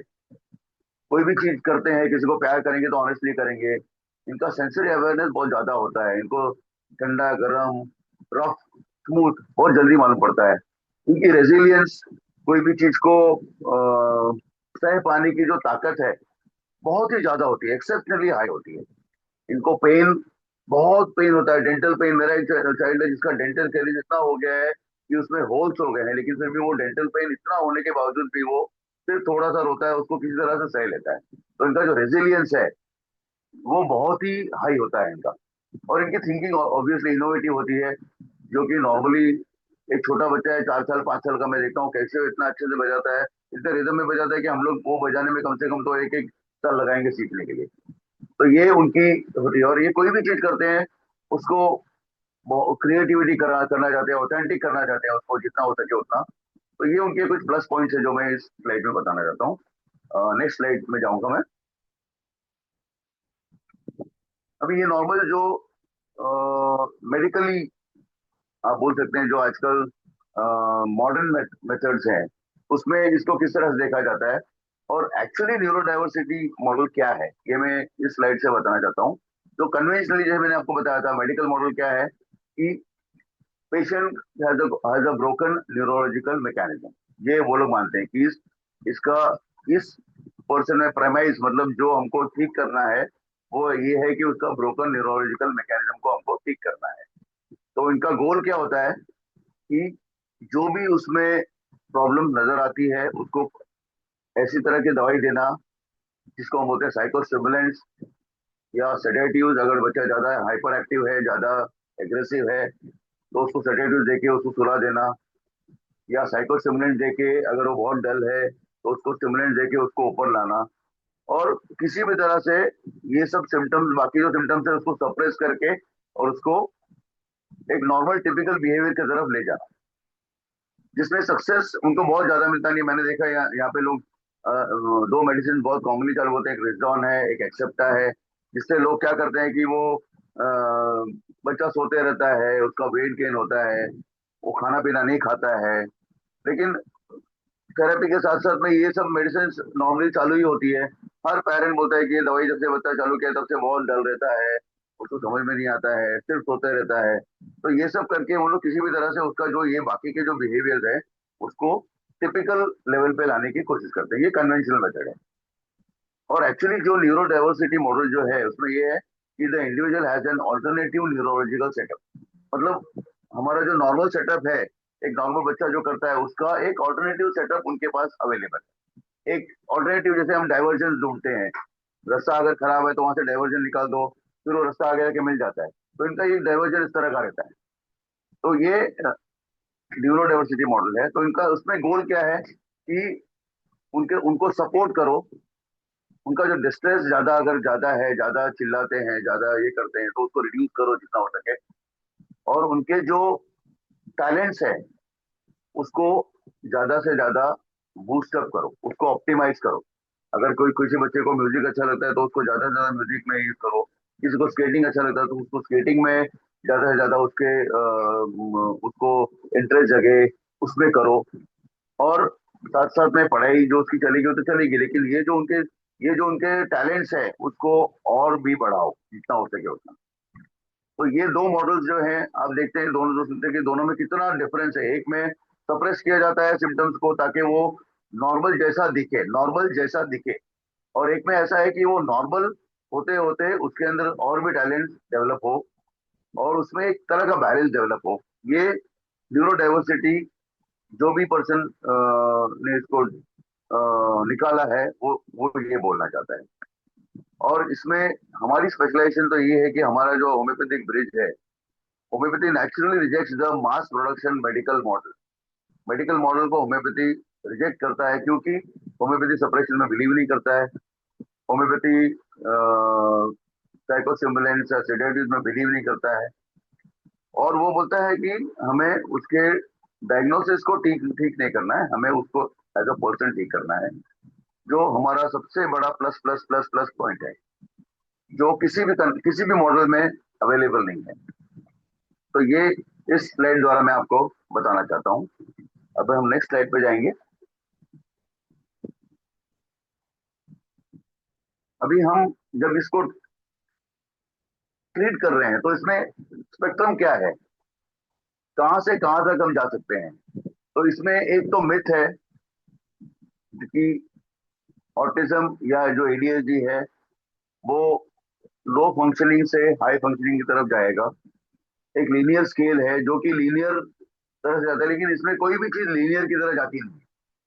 S2: कोई भी चीज करते हैं, किसी को प्यार करेंगे तो ऑनेस्टली करेंगे। इनका सेंसरी अवेयरनेस बहुत ज्यादा होता है, इनको ठंडा गर्म, रफ, स्मूथ बहुत जल्दी मालूम पड़ता है। इनकी रेजिलियंस, कोई भी चीज को सह पाने की जो ताकत है बहुत ही ज्यादा होती है, एक्सेप्शनली हाई होती है। इनको पेन, बहुत पेन होता है, डेंटल पेन। मेरा एक चाइल्ड है जिसका डेंटल कैरिज इतना हो गया है कि उसमें होल्स हो गए हैं, लेकिन फिर भी वो डेंटल पेन इतना होने के बावजूद भी वो सिर्फ थोड़ा सा रोता है, उसको किसी तरह से सह लेता है। तो इनका जो रेजिलियंस है वो बहुत ही हाई होता है इनका। और इनकी थिंकिंग ऑब्वियसली इनोवेटिव होती है, जो कि नॉर्मली एक छोटा बच्चा है 4 साल 5 साल का, मैं देखता हूँ कैसे वो इतना अच्छे से बजाता है, इतने रिदम में बजाता है कि हम लोग वो बजाने में कम से कम तो एक एक साल लगाएंगे सीखने के लिए। तो ये उनकी होती है। और ये कोई भी चीज करते हैं उसको क्रिएटिविटी करना चाहते हैं, ऑथेंटिक करना चाहते हैं उसको जितना हो सके उतना। तो ये उनके कुछ प्लस पॉइंट्स है जो मैं इस स्लाइड में बताना चाहता हूँ। नेक्स्ट स्लाइड में जाऊंगा मैं। अभी ये नॉर्मल जो मेडिकली आप बोल सकते हैं, जो आजकल मॉडर्न मेथड्स हैं, उसमें इसको किस तरह से देखा जाता है और एक्चुअली न्यूरो डाइवर्सिटी मॉडल क्या है, ये मैं इस स्लाइड से बताना चाहता हूँ। तो कन्वेंशनली जैसे मैंने आपको बताया था, मेडिकल मॉडल क्या है कि patient has a broken neurological mechanism. ये वो लोग मानते हैं कि इसका इस पर्सन में प्रेमाइज, मतलब जो हमको ठीक करना है वो ये है कि उसका ब्रोकन न्यूरोलॉजिकल मैकेनिज्म को हमको ठीक करना है। तो इनका गोल क्या होता है कि जो भी उसमें प्रॉब्लम नजर आती है उसको ऐसी तरह की दवाई देना जिसको हम बोलते हैं साइकोस्टिमुलेंट्स या सेडेटिव्स। अगर बच्चा ज्यादा हाइपर एक्टिव है, ज्यादा एग्रेसिव है, तो उसको सेडेटिव देके उसको सुला देना, या साइकोस्टिमुलेंट देके, अगर वो बहुत डल है तो उसको स्टिमुलेंट देके उसको ऊपर लाना। और किसी भी तरह से ये सब सिम्टम्स, बाकी जो सिम्टम्स है उसको सप्रेस करके और उसको एक नॉर्मल टिपिकल बिहेवियर की तरफ ले जाना, जिसमें सक्सेस उनको बहुत ज्यादा मिलता नहीं। मैंने देखा यहाँ पे लोग दो मेडिसिन बहुत कॉमनली चालू होते हैं, एक रिजडॉन है, एक एक्सेप्टा है, जिससे लोग क्या करते हैं कि वो अ, बच्चा सोते रहता है, उसका वेट गेन होता है, वो खाना पीना नहीं खाता है। लेकिन थेरेपी के साथ साथ में ये सब मेडिसिन नॉर्मली चालू ही होती है। हर पेरेंट बोलता है कि ये दवाई जब से बच्चा चालू किया तब से बहुत डल रहता है, उसको समझ में नहीं आता है, सिर्फ सोते रहता है। तो ये सब करके वो लोग किसी भी तरह से उसका जो ये बाकी के जो बिहेवियर है उसको टिपिकल लेवल पे लाने की कोशिश करते हैं। ये कन्वेंशनल मेथड है। और एक्चुअली जो न्यूरो डाइवर्सिटी मॉडल जो है उसमें ये है कि the individual has an alternative neurological setup. मतलब हमारा जो नॉर्मल सेटअप है, एक नॉर्मल बच्चा जो करता है उसका एक ऑल्टरनेटिव सेटअप उनके पास अवेलेबल है। एक ऑल्टरनेटिव, जैसे हम डाइवर्जन ढूंढते हैं, रास्ता अगर खराब है तो वहां से डाइवर्जन निकाल दो, फिर वो रास्ता आगे जाके मिल जाता है। तो इनका ये डाइवर्जन इस तरह का रहता है। तो ये न्यूरो डाइवर्सिटी मॉडल है। तो इनका उसमें गोल क्या है कि उनके उनको सपोर्ट करो। उनका जो डिस्ट्रेस ज्यादा अगर ज्यादा है, ज्यादा चिल्लाते हैं, ज्यादा ये करते हैं, तो उसको रिड्यूस करो जितना हो सके। और उनके जो टैलेंट्स है उसको ज्यादा से ज्यादा बूस्ट अप करो, उसको ऑप्टिमाइज करो। अगर कोई किसी बच्चे को म्यूजिक अच्छा लगता है तो उसको ज्यादा से ज्यादा म्यूजिक में यूज करो। किसी को स्केटिंग अच्छा लगता है तो उसको स्केटिंग में ज्यादा से ज्यादा उसको इंटरेस्ट जगे, उसमें करो। और साथ साथ में पढ़ाई जो उसकी चलेगी वो तो चलेगी, लेकिन ये जो उनके टैलेंट्स है उसको और भी बढ़ाओ जितना हो सके उतना। तो ये दो मॉडल्स जो हैं आप देखते हैं, दोनों जो सुनते हैं कि दोनों में कितना डिफरेंस है। एक में सप्रेस किया जाता है सिम्टम्स को ताकि वो नॉर्मल जैसा दिखे। और एक में ऐसा है कि वो नॉर्मल होते होते उसके अंदर और भी टैलेंट डेवलप हो, और उसमें एक तरह का बैलेंस डेवलप हो। ये न्यूरो डाइवर्सिटी जो भी पर्सन ने इसको निकाला है वो ये बोलना चाहता है। और इसमें हमारी स्पेशलाइजेशन तो ये है कि हमारा जो होम्योपैथिक ब्रिज है, homeopathy naturally rejects the mass production medical model. Medical model को होम्योपैथी रिजेक्ट करता है क्योंकि होम्योपैथी सप्रेशन में बिलीव नहीं करता है। होम्योपैथी साइकोस्टिमुलेंट्स या सेडेटिव्स में बिलीव नहीं करता है। और वो बोलता है कि हमें उसके डायग्नोसिस को ठीक ठीक नहीं करना है, हमें उसको एज अ पर्सन ठीक करना है, जो हमारा सबसे बड़ा plus plus plus plus point है, जो किसी भी मॉडल में अवेलेबल नहीं है। तो ये इस स्लाइड द्वारा मैं आपको बताना चाहता हूँ। अब हम नेक्स्ट स्लाइड पे जाएंगे। अभी हम जब इसको ट्रीट कर रहे हैं तो इसमें स्पेक्ट्रम क्या है, कहां से कहां तक हम जा सकते हैं। तो इसमें एक तो मिथ है कि ऑटिज्म या जो एडीएचडी है वो लो फंक्शनिंग से हाई फंक्शनिंग की तरफ जाएगा। एक लीनियर स्केल है जो कि लीनियर तरह से जाता है, लेकिन इसमें कोई भी चीज लीनियर की तरह जाती नहीं,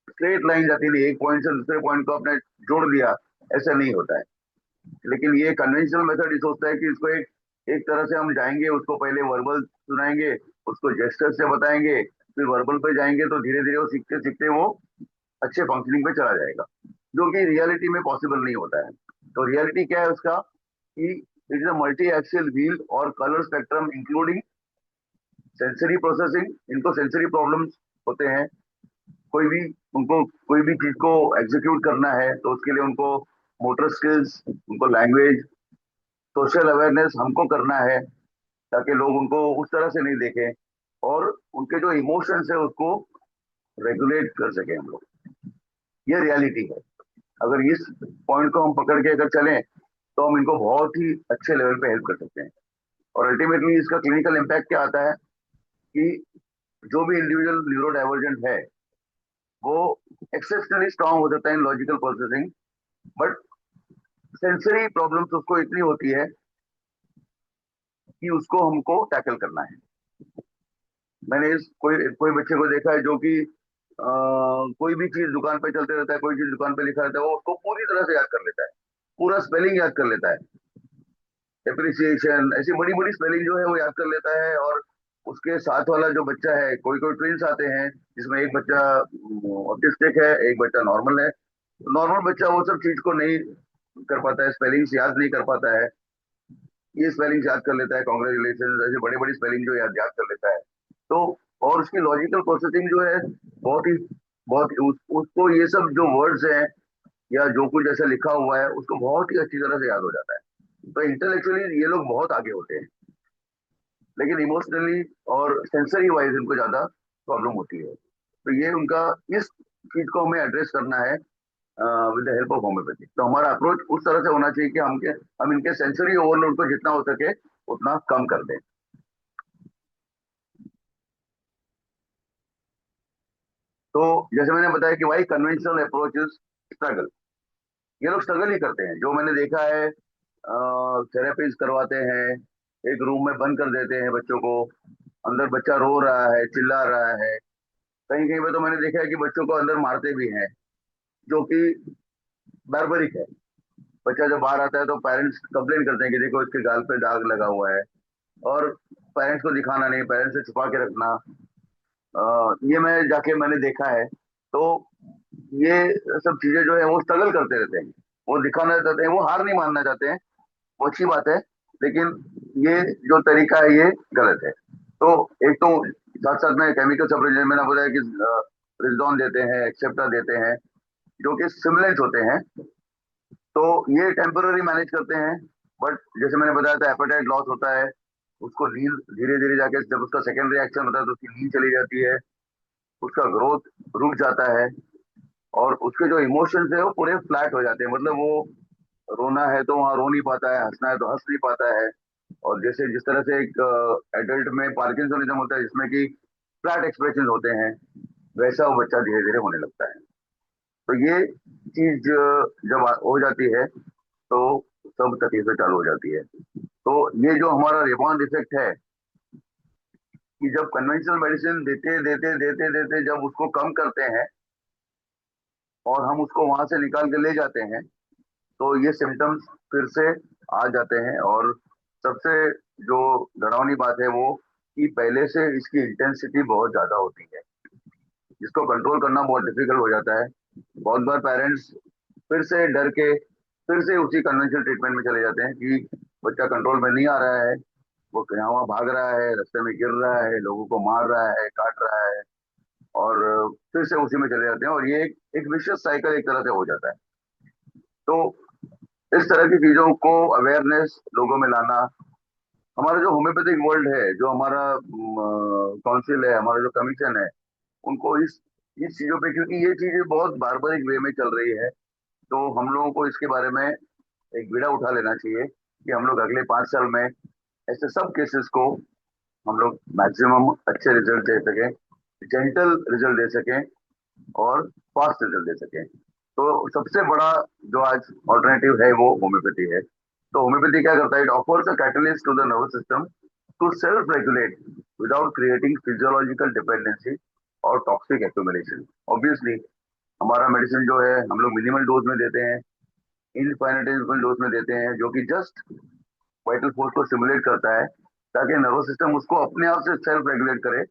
S2: स्ट्रेट लाइन जाती नहीं, एक पॉइंट से दूसरे पॉइंट को आपने जोड़ दिया, ऐसा नहीं होता है। लेकिन ये कन्वेंशनल मेथड ये सोचता है कि इसको एक एक तरह से हम जाएंगे, उसको पहले वर्बल सुनाएंगे, उसको जेस्टर से बताएंगे, फिर वर्बल पे जाएंगे, तो धीरे धीरे वो सीखते सीखते वो अच्छे फंक्शनिंग पे चला जाएगा, जो कि रियलिटी में पॉसिबल नहीं होता है। तो रियलिटी क्या है उसका कि it is a multi axial wheel और colour spectrum including sensory processing. इनको सेंसरी प्रॉब्लम्स होते हैं, कोई भी उनको कोई भी चीज को एग्जीक्यूट करना है तो उसके लिए उनको मोटर स्किल्स, उनको लैंग्वेज, सोशल अवेयरनेस हमको करना है ताकि लोग उनको उस तरह से नहीं देखें, और उनके जो इमोशंस है उसको रेगुलेट कर सकें हम लोग। ये रियलिटी है। अगर इस पॉइंट को हम पकड़ के अगर चलें तो हम इनको बहुत ही अच्छे लेवल पे हेल्प कर सकते हैं। और अल्टीमेटली इसका क्लिनिकल इम्पैक्ट क्या आता है कि जो भी इंडिविजुअल न्यूरो डाइवर्जेंट है वो एक्सेप्शनली स्ट्रांग हो जाता है इन logical processing, but sensory problems उसको इतनी होती है कि उसको हमको टैकल करना है। मैंने इस कोई कोई बच्चे को देखा है जो कि कोई भी चीज दुकान पे चलते रहता है, कोई चीज दुकान पे लिखा रहता है, वो उसको पूरी तरह से याद कर लेता है, पूरा स्पेलिंग याद कर लेता है, एप्रिसिएशन, ऐसी बड़ी बड़ी स्पेलिंग जो है वो याद कर लेता है। और उसके साथ वाला जो बच्चा है, कोई कोई ट्विंस आते हैं जिसमें एक बच्चा ऑटिस्टिक है, एक बच्चा नॉर्मल है। नॉर्मल बच्चा वो सब चीज को नहीं कर पाता है, स्पेलिंग्स याद नहीं कर पाता है, ये स्पेलिंग याद कर लेता है, कॉन्ग्रेचुलेशन, ऐसी बड़ी बड़ी स्पेलिंग जो याद याद कर लेता है। तो और उसकी लॉजिकल प्रोसेसिंग जो है बहुत ही उसको ये सब जो वर्ड्स हैं या जो कुछ ऐसा लिखा हुआ है उसको बहुत ही अच्छी तरह से याद हो जाता है। तो इंटेलेक्चुअली ये लोग बहुत आगे होते हैं, लेकिन इमोशनली और सेंसरी वाइज इनको ज्यादा प्रॉब्लम होती है। तो ये उनका इस चीज को हमें एड्रेस करना है with the help of homeopathy. तो हमारा अप्रोच उस तरह से होना चाहिए कि हम इनके सेंसरी ओवरलोड को जितना हो सके उतना कम कर दें। तो जैसे मैंने बताया कि भाई कन्वेंशनल अप्रोच इज स्ट्रगल। ये लोग स्ट्रगल ही करते हैं, जो मैंने देखा है। थेरेपीज करवाते हैं, एक रूम में बंद कर देते हैं बच्चों को, अंदर बच्चा रो रहा है, चिल्ला रहा है, कहीं कहीं पे तो मैंने देखा है कि बच्चों को अंदर मारते भी हैं, जो कि बार्बरिक है। बच्चा जब बाहर आता है तो पेरेंट्स कंप्लेन करते हैं कि देखो इसके गाल पे दाग लगा हुआ है, और पेरेंट्स को दिखाना नहीं, पेरेंट्स से छुपा के रखना। ये मैंने देखा है। तो ये सब चीजें जो है वो स्ट्रगल करते रहते हैं, वो दिखाना चाहते हैं, वो हार नहीं मानना चाहते हैं। वो अच्छी बात है, लेकिन ये जो तरीका है ये गलत है। तो एक तो साथ साथ में केमिकल सप्लीमेंट मैंने बताया कि रिजडॉन देते हैं, एक्सेप्टा देते हैं, जो कि सिमुलेंट्स होते हैं। तो ये टेम्पररी मैनेज करते हैं, बट जैसे मैंने बताया था एपेटाइट लॉस होता है, उसको नींद धीरे धीरे जाके जब उसका सेकेंड रिएक्शन होता है तो उसकी नींद चली जाती है, उसका ग्रोथ रुक जाता है, और उसके जो इमोशंस है वो पूरे फ्लैट हो जाते हैं। मतलब वो रोना है तो वहाँ रो नहीं पाता है, हंसना है तो हंस नहीं पाता है। और जैसे जिस तरह से एक एडल्ट में पार्किंसनिज्म होता है जिसमें कि फ्लैट एक्सप्रेशन होते हैं, वैसा वो बच्चा धीरे धीरे होने लगता है। तो ये चीज जब हो जाती है तो सब तकलीफें चालू हो जाती है। तो ये जो हमारा रिबाउंड इफेक्ट है, कि जब कन्वेंशनल मेडिसिन देते देते देते देते जब उसको कम करते हैं और हम उसको वहां से निकाल के ले जाते हैं, तो ये सिम्टम्स फिर से आ जाते हैं। और सबसे जो डरावनी बात है वो कि पहले से इसकी इंटेंसिटी बहुत ज्यादा होती है, जिसको कंट्रोल करना बहुत डिफिकल्ट हो जाता है। बहुत बार पेरेंट्स फिर से डर के फिर से उसी कन्वेंशनल ट्रीटमेंट में चले जाते हैं कि बच्चा कंट्रोल में नहीं आ रहा है, वो यहाँ वहाँ भाग रहा है, रास्ते में गिर रहा है, लोगों को मार रहा है, काट रहा है, और फिर से उसी में चले जाते हैं, और ये एक विशियस साइकिल एक तरह से हो जाता है। तो इस तरह की चीजों को अवेयरनेस लोगों में लाना, हमारा जो होम्योपैथिक वर्ल्ड है, जो हमारा काउंसिल है, हमारा जो कमीशन है, उनको इस चीजों पे, क्योंकि ये चीजें बहुत बारबरिक वे में चल रही है, तो हम लोगों को इसके बारे में एक बीड़ा उठा लेना चाहिए कि हम लोग अगले 5 साल में ऐसे सब केसेस को हम लोग मैक्सिमम अच्छे रिजल्ट दे सकें, जेंटल रिजल्ट दे सकें, और फास्ट रिजल्ट दे सकें। तो सबसे बड़ा जो आज ऑल्टरनेटिव है वो होम्योपैथी है। तो होम्योपैथी क्या करता है? It offers a catalyst to the nervous system to self regulate without creating physiological dependency और टॉक्सिक एक्यूमुलेशन। ऑब्वियसली हमारा मेडिसिन जो है हम लोग मिनिमल डोज में देते हैं, इनफाइनाइटेबल डोज में देते हैं, जो कि जस्ट वाइटल फोर्स को स्टिमुलेट करता है, ताकि नर्वस सिस्टम उसको अपने आप से सेल्फ रेगुलेट करे,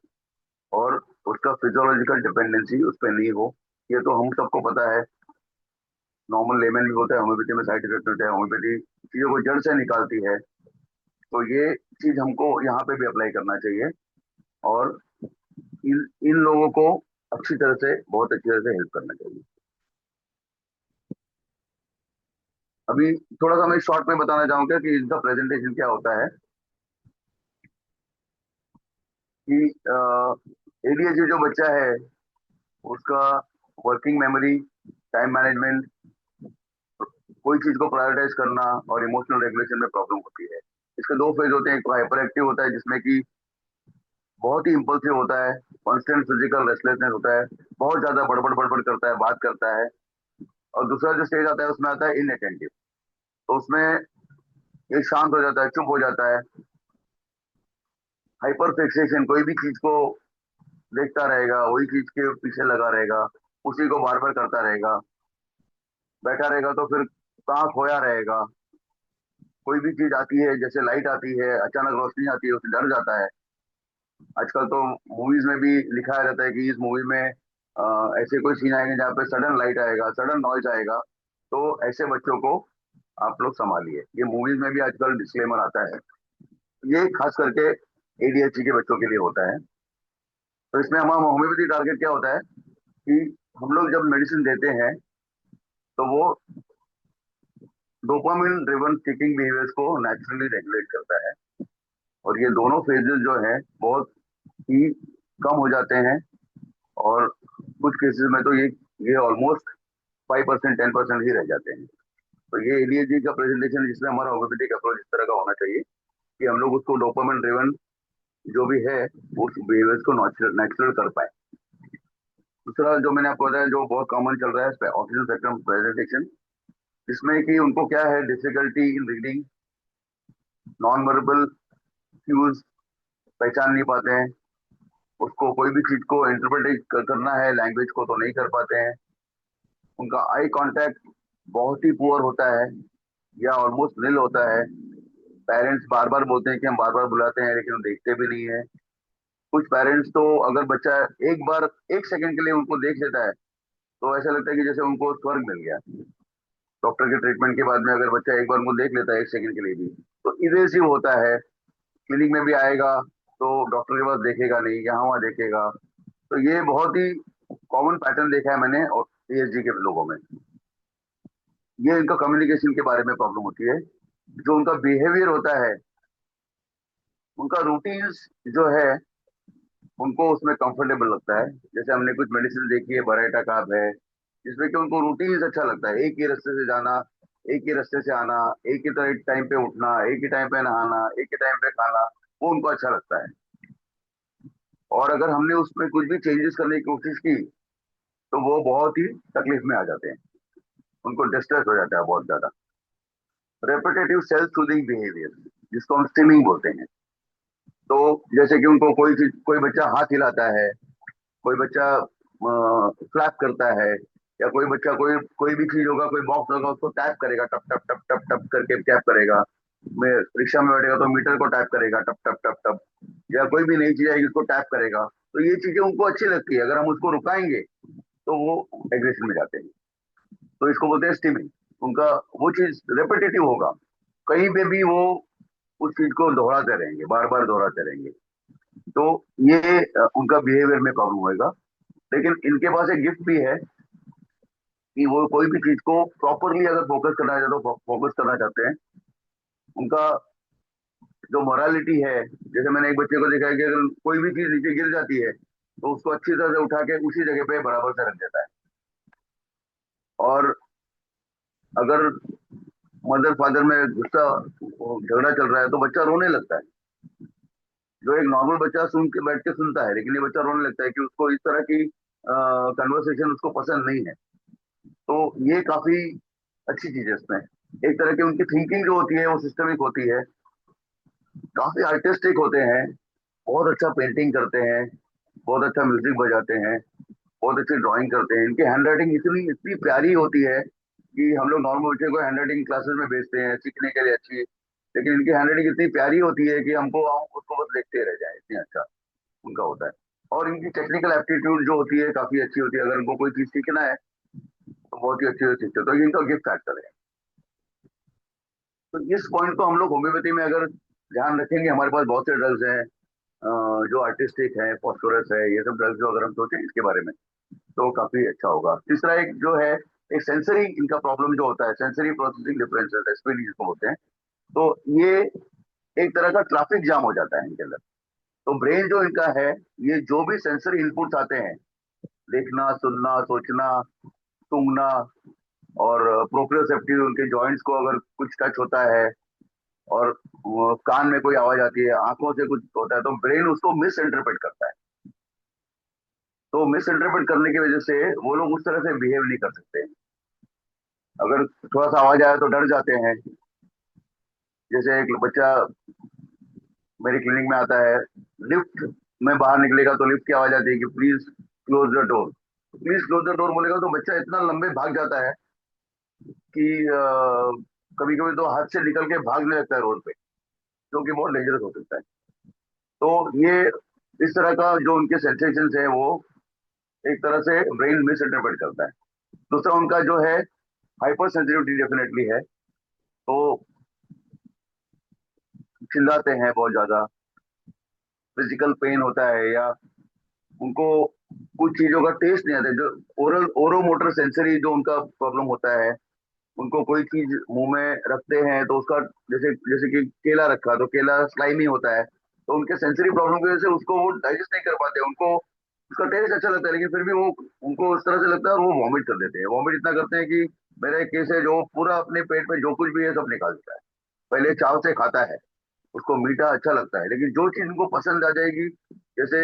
S2: और उसका फिजियोलॉजिकल डिपेंडेंसी उस पर नहीं हो। ये तो हम सबको पता है, नॉर्मल लेमन भी होता है, होम्योपैथी में साइड इफेक्ट होता है, होम्योपैथी चीजों को जड़ से निकालती है। तो ये चीज हमको यहाँ पे भी अप्लाई करना चाहिए, और इन लोगों को अच्छी तरह से, बहुत अच्छी तरह से हेल्प करना चाहिए। अभी थोड़ा सा मैं शॉर्ट में बताना चाहूंगा कि इनका प्रेजेंटेशन क्या होता है। कि एडीएचडी जो बच्चा है उसका वर्किंग मेमोरी, टाइम मैनेजमेंट, कोई चीज को प्रायोरिटाइज करना और इमोशनल रेगुलेशन में प्रॉब्लम होती है। इसके दो फेज होते हैं, एक हाइपर एक्टिव होता है जिसमें कि बहुत ही इंपल्सिव होता है, कांस्टेंट फिजिकल रेस्टलेसनेस होता है, बहुत ज्यादा बड़बड़ बड़बड़ करता है, बात करता है। और दूसरा जो स्टेज आता है उसमें आता है इनअटेंटिव। तो उसमें ये शांत हो जाता है, चुप हो जाता है, हाइपर फिक्सेशन, कोई भी चीज को देखता रहेगा, वही चीज के पीछे लगा रहेगा, उसी को बार बार करता रहेगा, बैठा रहेगा तो फिर कहाँ खोया रहेगा। कोई भी चीज आती है, जैसे लाइट आती है, अचानक रोशनी आती है, उससे डर जाता है। आजकल तो मूवीज में भी लिखाया रहता है कि इस मूवी में ऐसे कोई सीन आएंगे जहाँ पे सडन लाइट आएगा, सडन नॉइज आएगा, तो ऐसे बच्चों को आप लोग संभालिए। ये मूवीज में भी आजकल डिस्क्लेमर आता है। ये खास करके एडीएचडी के बच्चों के लिए होता है। तो इसमें हमारा होम्योपैथी टारगेट क्या होता है कि हम लोग जब मेडिसिन देते हैं तो वो डोपामिन ड्रिवन सीकिंग बिहेवियर्स को नेचुरली रेगुलेट करता है, और ये दोनों फेजेस जो है बहुत ही कम हो जाते हैं। और कुछ केसेस में तो ये ऑलमोस्ट 5% 10% ही रह जाते हैं। तो ये एडीएचडी का प्रेजेंटेशन जिसमें हमारा होम्योपैथिक अप्रोच इस तरह का होना चाहिए कि हम लोग उसको डोपामिन ड्रिवन जो भी है उस बिहेवियर्स को नेचुरल कर पाए। दूसरा जो मैंने आपको बताया जो बहुत कॉमन चल रहा है ऑक्सीजन स्पेक्ट्रम प्रेजेंटेशन, जिसमें कि उनको क्या है, difficulty in reading non verbal cues, पहचान नहीं पाते हैं, उसको कोई भी चीज को इंटरप्रेट करना है लैंग्वेज को तो नहीं कर पाते हैं। उनका आई कांटेक्ट बहुत ही पुअर होता है, या ऑलमोस्ट निल होता है। पेरेंट्स बार बार बोलते हैं कि हम बार बार बुलाते हैं, लेकिन वो देखते भी नहीं है। कुछ पेरेंट्स तो अगर बच्चा एक बार 1 सेकंड के लिए उनको देख लेता है तो ऐसा लगता है कि जैसे उनको स्वर्ग मिल गया। डॉक्टर के ट्रीटमेंट के बाद में अगर बच्चा एक बार उनको देख लेता है, एक सेकंड के लिए भी, तो इवेसिव होता है। क्लिनिक में भी आएगा तो डॉक्टर के पास देखेगा नहीं, यहाँ वहाँ देखेगा। तो ये बहुत ही कॉमन पैटर्न देखा है मैंने और पीएचडी के लोगों में। ये इनका कम्युनिकेशन के बारे में प्रॉब्लम होती है। जो उनका बिहेवियर होता है, उनका रूटीन्स जो है, उनको उसमें कंफर्टेबल लगता है। जैसे हमने कुछ मेडिसिन देखी है, बराइटा कार्ब है, जिसमें कि उनको रूटीन्स अच्छा लगता है, एक ही रास्ते से जाना, एक ही रास्ते से आना, एक ही तरह टाइम पे उठना, एक ही टाइम पे नहाना, एक ही टाइम पे खाना, वो उनको अच्छा लगता है। और अगर हमने उसमें कुछ भी चेंजेस करने की कोशिश की, तो वो बहुत ही तकलीफ में आ जाते हैं, उनको डिस्ट्रेस हो जाता है बहुत ज्यादा। रेपिटेटिव सेल्फ सूदिंग बिहेवियर, जिसको हम स्टिमिंग बोलते हैं। तो जैसे कि उनको कोई चीज, कोई बच्चा हाथ हिलाता है, कोई बच्चा फ्लैप करता है, या कोई बच्चा कोई कोई भी चीज होगा, कोई बॉक्स होगा, उसको टैप करेगा, टप टप टप टप टप करके टैप करेगा। मैं रिक्शा में बैठेगा तो मीटर को टैप करेगा, टप टप टप टप। या कोई भी नई चीज आएगी उसको टैप करेगा। तो ये चीजें उनको अच्छी लगती है, अगर हम उसको रुकाएंगे तो वो एग्रेशन में जाते हैं। तो इसको बोलते हैं स्टिमिंग। उनका वो चीज रेपिटेटिव होगा, कहीं पे भी वो उस चीज को दोहराते रहेंगे, बार बार दोहराते रहेंगे। तो ये उनका बिहेवियर में प्रॉब्लम होएगा। लेकिन इनके पास एक गिफ्ट भी है कि वो कोई भी चीज को प्रॉपरली अगर फोकस करना चाहते तो फोकस करना चाहते हैं। उनका जो मोरालिटी है, जैसे मैंने एक बच्चे को देखा है कि अगर कोई भी चीज नीचे गिर जाती है तो उसको अच्छी तरह से उठा के उसी जगह पे बराबर से रख देता है। और अगर मदर फादर में गुस्सा, झगड़ा चल रहा है, तो बच्चा रोने लगता है। जो एक नॉर्मल बच्चा सुन के बैठ के सुनता है, लेकिन ये बच्चा रोने लगता है कि उसको इस तरह की कन्वर्सेशन उसको पसंद नहीं है। तो ये काफी अच्छी चीज है इसमें। एक तरह की उनकी थिंकिंग जो होती है वो सिस्टमिक होती है। काफी आर्टिस्टिक होते हैं, बहुत अच्छा पेंटिंग करते हैं, बहुत अच्छा म्यूजिक बजाते हैं, बहुत अच्छी ड्राइंग करते हैं। इनकी हैंड राइटिंग इतनी इतनी प्यारी होती है कि हम लोग नॉर्मल बच्चे को हैंड राइटिंग क्लासेस में भेजते हैं सीखने के लिए अच्छी, लेकिन इनकी हैंड राइटिंग इतनी प्यारी होती है कि हमको हम उसको बस देखते रह जाए, इतनी अच्छा उनका होता है। और इनकी टेक्निकल एप्टीट्यूड जो होती है काफी अच्छी होती है। अगर उनको कोई चीज सीखना है तो बहुत ही अच्छी से सीखते हैं। तो ये इनका गिफ्ट फैक्टर है। तो इस पॉइंट को हम लोग होम्योपैथी में अगर ध्यान रखेंगे, हमारे पास बहुत से ड्रग्स हैं जो आर्टिस्टिक है, फॉस्फोरस है, ये सब ड्रग्स जो अगर हम सोचें इसके बारे में, तो काफी अच्छा होगा। तीसरा एक जो है, एक सेंसरी इनका प्रॉब्लम जो होता है, सेंसरी प्रोसेसिंग डिफरेंसेस, एसपीडी जिसको बोलते हैं। तो ये एक तरह का ट्रैफिक जाम हो जाता है इनके अंदर। तो ब्रेन जो इनका है, ये जो भी सेंसरी इनपुट्स आते हैं, देखना, सुनना, सोचना, सूंघना, और प्रोप्रियोसेप्टिव उनके जॉइंट्स को अगर कुछ टच होता है, और वो कान में कोई आवाज आती है, आंखों से कुछ होता है, तो ब्रेन उसको मिस इंटरप्रेट करता है। तो मिस इंटरप्रेट करने की वजह से वो लोग उस तरह से बिहेव नहीं कर सकते। अगर थोड़ा सा आवाज आया तो डर जाते हैं। जैसे एक बच्चा मेरी क्लिनिक में आता है, लिफ्ट में बाहर निकलेगा तो लिफ्ट की आवाज आती है कि please close the door. Please close the door बोलेगा तो बच्चा इतना लंबे भाग जाता है कि कभी कभी तो हाथ से निकल के भागने लगता है रोड पे, जो कि बहुत डेंजरस हो सकता है। तो ये इस तरह का जो उनके सेंसेशन है, वो एक तरह से ब्रेन मिस इंटरप्रेट करता है। दूसरा उनका जो है, हाइपर सेंसिटिविटी डेफिनेटली है। तो चिल्लाते हैं बहुत ज्यादा, फिजिकल पेन होता है, या उनको कुछ चीजों का टेस्ट नहीं आता। जो ओरल ओरो मोटर सेंसरी जो उनका प्रॉब्लम होता है, उनको कोई चीज मुंह में रखते हैं तो उसका, जैसे जैसे कि केला रखा तो केला स्लाइमी होता है, तो उनके सेंसरी प्रॉब्लम की वजह से उसको वो डाइजेस्ट नहीं कर पाते। उनको उसका टेस्ट अच्छा लगता है, लेकिन फिर भी वो, उनको उस तरह से लगता है और वो वॉमिट कर देते हैं। वॉमिट इतना करते हैं कि मेरा एक केस है जो पूरा अपने पेट में जो कुछ भी है सब निकाल देता है। पहले चाव से खाता है, उसको मीठा अच्छा लगता है, लेकिन जो चीज उनको पसंद आ जाएगी, जैसे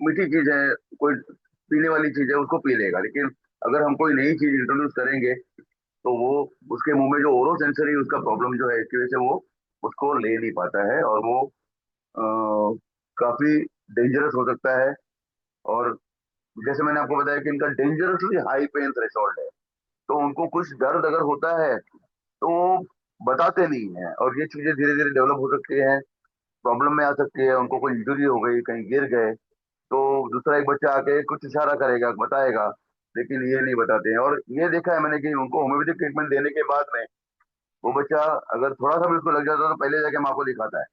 S2: मीठी चीज है, कोई पीने वाली चीज है, उसको पी लेगा। लेकिन अगर हम कोई नई चीज इंट्रोड्यूस करेंगे, तो वो उसके मुंह में जो ओरो सेंसरी उसका प्रॉब्लम जो है, इसकी वजह से वो उसको ले नहीं पाता है, और वो काफी डेंजरस हो सकता है। और जैसे मैंने आपको बताया कि इनका डेंजरसली हाई पेन थ्रेशोल्ड है। तो उनको कुछ दर्द अगर होता है तो वो बताते नहीं है, और ये चीजें धीरे धीरे डेवलप हो सकती है, प्रॉब्लम में आ सकती है। उनको कोई इंजरी हो गई, कहीं गिर गए, तो दूसरा एक बच्चा आके कुछ इशारा करेगा, बताएगा, लेकिन ये नहीं बताते हैं। और ये देखा है मैंने कि उनको होम्योपैथिक ट्रीटमेंट देने के बाद में वो बच्चा अगर थोड़ा सा भी उसको लग जाता है तो पहले जाके माँ को दिखाता है,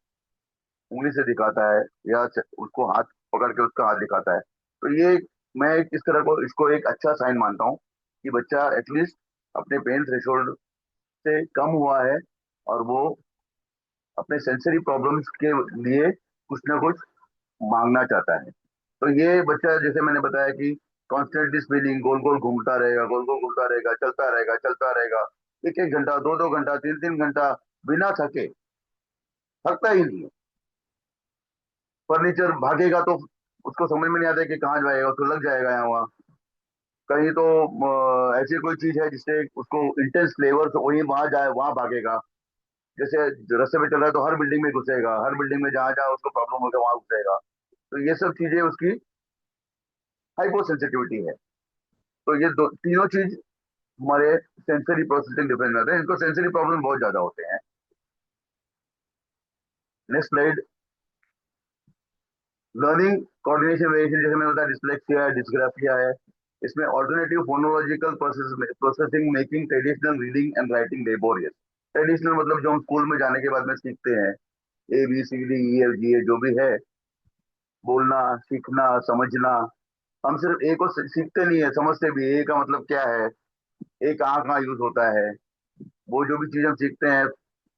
S2: उंगली से दिखाता है, या उसको हाथ पकड़ के उसका हाथ दिखाता है। तो ये मैं इस तरह को इसको एक अच्छा साइन मानता हूँ कि बच्चा एटलीस्ट अपने पेन थ्रेशोल्ड से कम हुआ है, और वो अपने सेंसरी प्रॉब्लम्स के लिए कुछ ना कुछ मांगना चाहता है। तो ये बच्चा जैसे मैंने बताया कि कॉन्स्टेंटली स्पिनिंग, गोल गोल घूमता रहेगा, गोल गोल घूमता रहेगा, चलता रहेगा, चलता रहेगा, एक एक घंटा, दो दो घंटा, तीन तीन घंटा, बिना थके, थकता ही नहीं है। फर्नीचर भागेगा तो उसको समझ में नहीं आता है कि कहाँ जाएगा, उसको लग जाएगा यहाँ वहाँ कहीं तो। ऐसी कोई चीज है जिससे उसको इंटेंस फ्लेवर वहीं वहां जाए, वहां भागेगा। जैसे रास्ते में चल रहा है तो हर बिल्डिंग में घुसेगा, हर बिल्डिंग में जहां जहां उसको प्रॉब्लम होगा वहां घुसेगा। तो ये सब चीजें उसकी हाइपो सेंसिटिविटी है। तो ये दो तीनों चीज हमारे सेंसरी प्रोसेसिंग डिफरेंस में आते हैं, इनको सेंसरी प्रॉब्लम बहुत ज्यादा होते हैं। Next slide. Learning coordination variation, जैसे मैंने बताया डिस्लेक्सिया है, डिस्ग्राफिया है। इसमें alternative phonological processing making traditional reading and writing laborious. Traditional मतलब जो हम स्कूल में जाने के बाद में सीखते हैं, ABCDEFG जो भी है, बोलना, सीखना, समझना। हम सिर्फ ए को सीखते नहीं है, समझते भी ए का मतलब क्या है, ए कहाँ कहाँ यूज होता है। वो जो भी चीज हम सीखते हैं,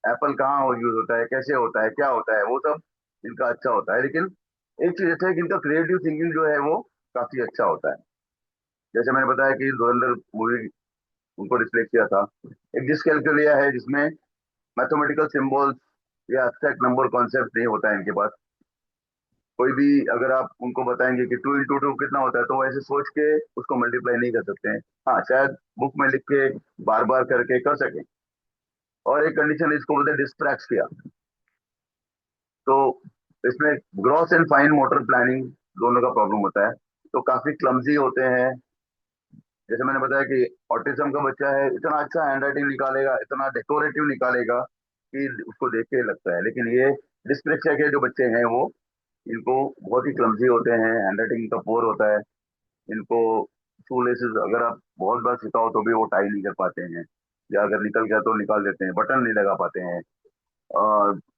S2: एप्पल कहाँ यूज होता है, कैसे होता है, क्या होता है, वो सब इनका अच्छा होता है। लेकिन एक चीज अच्छा है कि इनका क्रिएटिव थिंकिंग जो है वो काफी अच्छा होता है। जैसे मैंने बताया कि धुरंधर मूवी उनको डिस्प्ले किया था। एक डिसकैलकुलिया है जिसमें मैथमेटिकल सिंबल्स या एब्स्ट्रैक्ट नंबर कॉन्सेप्ट नहीं होता है इनके पास। कोई भी अगर आप उनको बताएंगे कि 2 × 2 कितना होता है, तो वो ऐसे सोच के उसको मल्टीप्लाई नहीं कर सकते हैं। हाँ, शायद बुक में लिख के बार बार करके कर सकें। और एक कंडीशन इसको बोलते हैं डिस्प्रैक्सिया। तो इसमें gross and fine motor planning दोनों का प्रॉब्लम होता है, तो काफी क्लमजी होते हैं। जैसे मैंने बताया कि ऑटिज्म का बच्चा है, इतना अच्छा हैंड राइटिंग निकालेगा, इतना डेकोरेटिव निकालेगा कि उसको देख के लगता है। लेकिन ये डिस्प्लेक्सिया के जो बच्चे हैं वो, इनको बहुत ही क्लमजी होते हैं, हैंड राइटिंग का पोर होता है इनको। शू लेसेस अगर आप बहुत बार सिखाओ तो भी वो टाई नहीं कर पाते हैं, या अगर निकल गया तो निकाल देते हैं, बटन नहीं लगा पाते हैं,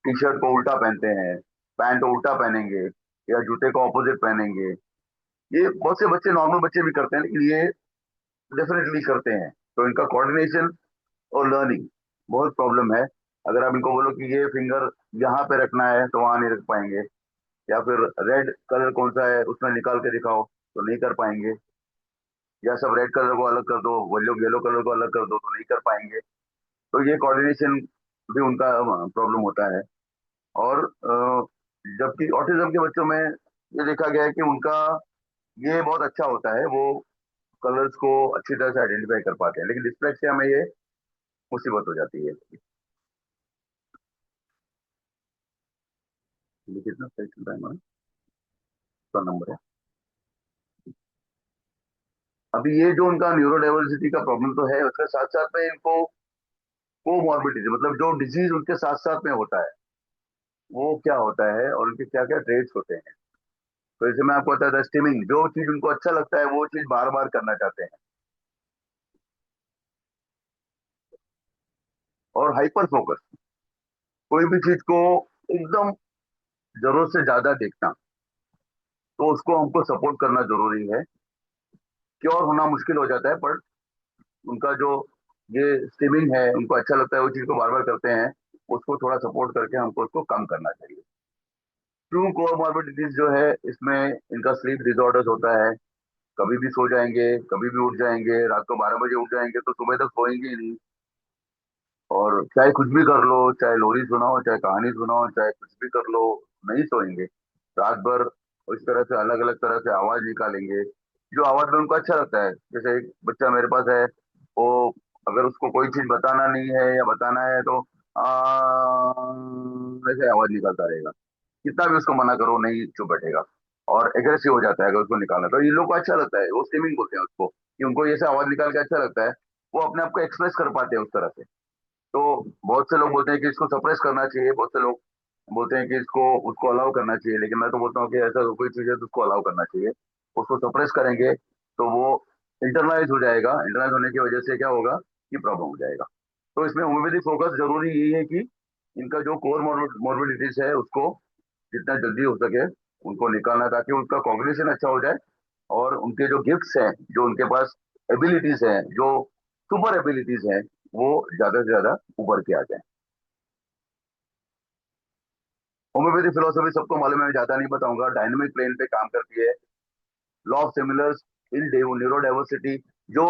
S2: टी शर्ट को उल्टा पहनते हैं, पैंट उल्टा पहनेंगे, या जूते को ऑपोजिट पहनेंगे। ये बहुत से बच्चे, नॉर्मल बच्चे भी करते हैं, लेकिन ये डेफिनेटली करते हैं। तो इनका कोऑर्डिनेशन और लर्निंग बहुत प्रॉब्लम है। अगर आप इनको बोलो कि ये फिंगर यहाँ पे रखना है तो वहां नहीं रख पाएंगे, या फिर रेड कलर कौन सा है उसमें निकाल के दिखाओ तो नहीं कर पाएंगे, या सब रेड कलर को अलग कर दो, वो लोग येलो कलर को अलग कर दो तो नहीं कर पाएंगे। तो ये कोऑर्डिनेशन भी उनका प्रॉब्लम होता है। और जबकि ऑटिज्म के बच्चों में ये देखा गया है कि उनका ये बहुत अच्छा होता है, वो कलर्स को अच्छी तरह से आइडेंटिफाई कर पाते हैं। लेकिन डिस्लेक्सिया में ये मुसीबत हो जाती है। ये कितना सही चल रहा है हमारा, इसका नंबर है। अभी ये जो उनका न्यूरो डाइवर्सिटी का प्रॉब्लम तो है, उसके साथ साथ में इनको कोमॉर्बिडिटी, मतलब जो डिजीज उनके साथ साथ में होता है वो क्या होता है, और उनके क्या क्या ट्रेड्स होते हैं। तो जैसे मैं आपको बताया था, स्टिमिंग, जो चीज उनको अच्छा लगता है वो चीज बार बार करना चाहते हैं। और हाइपर फोकस, कोई भी चीज को एकदम जरूरत से ज्यादा देखना, तो उसको हमको सपोर्ट करना जरूरी है। क्योर होना मुश्किल हो जाता है, पर उनका जो ये स्टिमिंग है, उनको अच्छा लगता है वो चीज को बार बार करते हैं, उसको थोड़ा सपोर्ट करके हमको उसको कम करना चाहिए। ट्रू कोमॉर्बिडिटीज जो है, इसमें इनका स्लीप डिसऑर्डर्स होता है। कभी भी सो जाएंगे, कभी भी उठ जाएंगे, रात को 12 बजे उठ जाएंगे तो सुबह तक सोएंगे ही नहीं। और चाहे कुछ भी कर लो, चाहे लोरी सुनाओ, चाहे कहानी सुनाओ, चाहे कुछ भी कर लो, नहीं सोएंगे रात भर। इस तरह से अलग अलग तरह से आवाज निकालेंगे, जो आवाज में उनको अच्छा लगता है। जैसे एक बच्चा मेरे पास है, वो अगर उसको कोई चीज बताना नहीं है या बताना है तो आ ऐसे आवाज निकालता रहेगा। कितना भी उसको मना करो नहीं चुप बैठेगा, और एग्रेसिव हो जाता है अगर उसको निकालना। तो इन लोग को अच्छा लगता है, वो स्टिमिंग बोलते हैं उसको, कि उनको ऐसे आवाज निकाल के अच्छा लगता है। वो अपने आप को एक्सप्रेस कर पाते हैं उस तरह से। तो बहुत से लोग बोलते हैं कि इसको सप्रेस करना चाहिए, बहुत से लोग बोलते हैं कि इसको उसको अलाउ करना चाहिए। लेकिन मैं तो बोलता हूँ कि ऐसा कोई चीज है तो उसको अलाउ करना चाहिए। उसको सप्रेस करेंगे तो वो इंटरनलाइज हो जाएगा। इंटरनलाइज होने की वजह से क्या होगा कि प्रॉब्लम हो जाएगा। तो इसमें होम्योपैथिक फोकस जरूरी यही है कि इनका जो कोर मॉर्बिडिटीज है उसको जितना जल्दी हो सके उनको निकालना, ताकि उनका कॉग्निशन अच्छा हो जाए और उनके जो गिफ्ट्स हैं, जो उनके पास एबिलिटीज हैं, जो सुपर एबिलिटीज हैं, वो ज्यादा से ज्यादा उभर के आ जाए। होम्योपैथी फिलोसफी सबको मालूम है, मैं ज्यादा नहीं बताऊंगा। डायनेमिक प्लेन पे काम करती है। Law of similars in neuro diversity, जो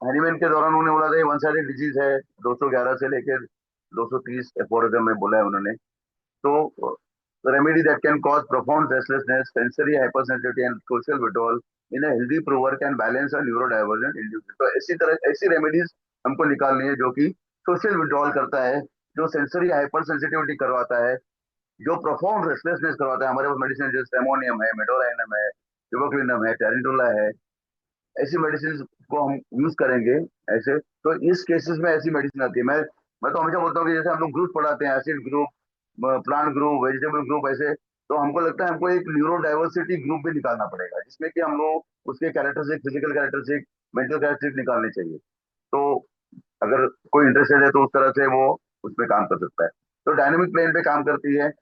S2: हैनीमैन के दौरान उन्होंने बोला था वन साइडेड डिजीज है, 211 से लेकर 230 एफोरिज्म में बोला है उन्होंने। तो remedy that can cause profound restlessness, sensory hypersensitivity and social withdrawal in a healthy prover can balance a neuro divergent individual. तो ऐसी तरह ऐसी रेमेडीज हमको निकालनी है जो कि सोशल विड्रॉल करता है, जो सेंसरी हाइपर सेंसिटिविटी करवाता है, जो प्रोफाउंड रेस्टलेसनेस करवाता है। हमारे पास मेडिसिन जैसे एमोनियम है, मेडोराइनम है, इवोक्लिनम है, टेरिडोला है। ऐसी मेडिसिन को हम यूज करेंगे ऐसे। तो इस केसेस में ऐसी मेडिसिन आती है। मैं तो हमेशा बोलता हूँ कि जैसे हम लोग ग्रुप पढ़ाते हैं, acid group, plant group, vegetable group, ऐसे। तो हमको लगता है हमको एक न्यूरो डाइवर्सिटी ग्रुप भी निकालना पड़ेगा, जिसमें कि हम लोग उसके characteristic, physical characteristic, mental characteristic निकालने चाहिए। तो अगर कोई इंटरेस्टेड है तो उस तरह से वो उसमें काम कर सकता है। तो डायनेमिक प्लेन पे काम करती है,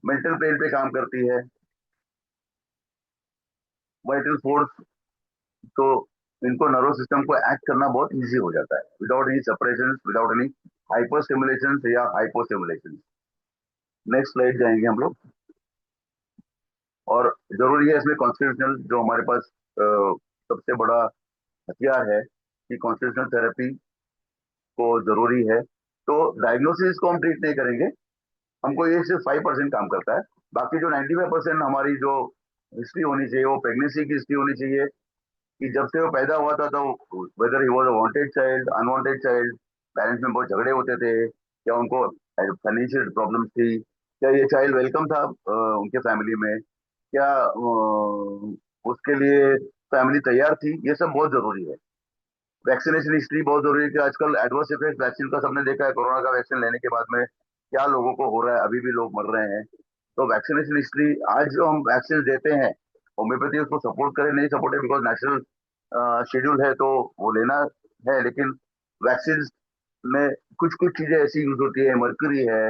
S2: मेंटल प्लेन पे काम करती है, वाइटल फोर्स। तो इनको नर्वस सिस्टम को एक्ट करना बहुत इजी हो जाता है without any separation, without any hyper stimulation या हाइपो स्टिमुलेशन। नेक्स्ट स्लाइड जाएंगे हम लोग। और जरूरी है इसमें कॉन्स्टिट्यूशनल, जो हमारे पास सबसे बड़ा हथियार है, कि कॉन्स्टिट्यूशनल थेरेपी को जरूरी है। तो डायग्नोसिस को हम ट्रीट नहीं करेंगे, हमको ये सिर्फ 5% काम करता है। बाकी जो 95% हमारी जो हिस्ट्री होनी चाहिए, वो प्रेगनेंसी की हिस्ट्री होनी चाहिए, कि जब से वो पैदा हुआ था, तो weather he was a wanted child, unwanted child, parents में बहुत झगड़े होते थे, क्या उनको फाइनेंशियल प्रॉब्लम थी, क्या ये चाइल्ड वेलकम था उनके फैमिली में, क्या उसके लिए फैमिली तैयार थी, ये सब बहुत जरूरी है। वैक्सीनेशन हिस्ट्री बहुत जरूरी है, कि आजकल एडवर्स इफेक्ट वैक्सीन का सबने देखा है। कोरोना का वैक्सीन लेने के बाद में क्या लोगों को हो रहा है, अभी भी लोग मर रहे हैं। तो वैक्सीनेशन हिस्ट्री, आज जो हम वैक्सीन देते हैं, होम्योपैथी उसको सपोर्ट करे नहीं सपोर्ट है, बिकॉज नेशनल शेड्यूल है तो वो लेना है। लेकिन वैक्सीन में कुछ कुछ चीजें ऐसी यूज होती है, मर्क्यूरी है,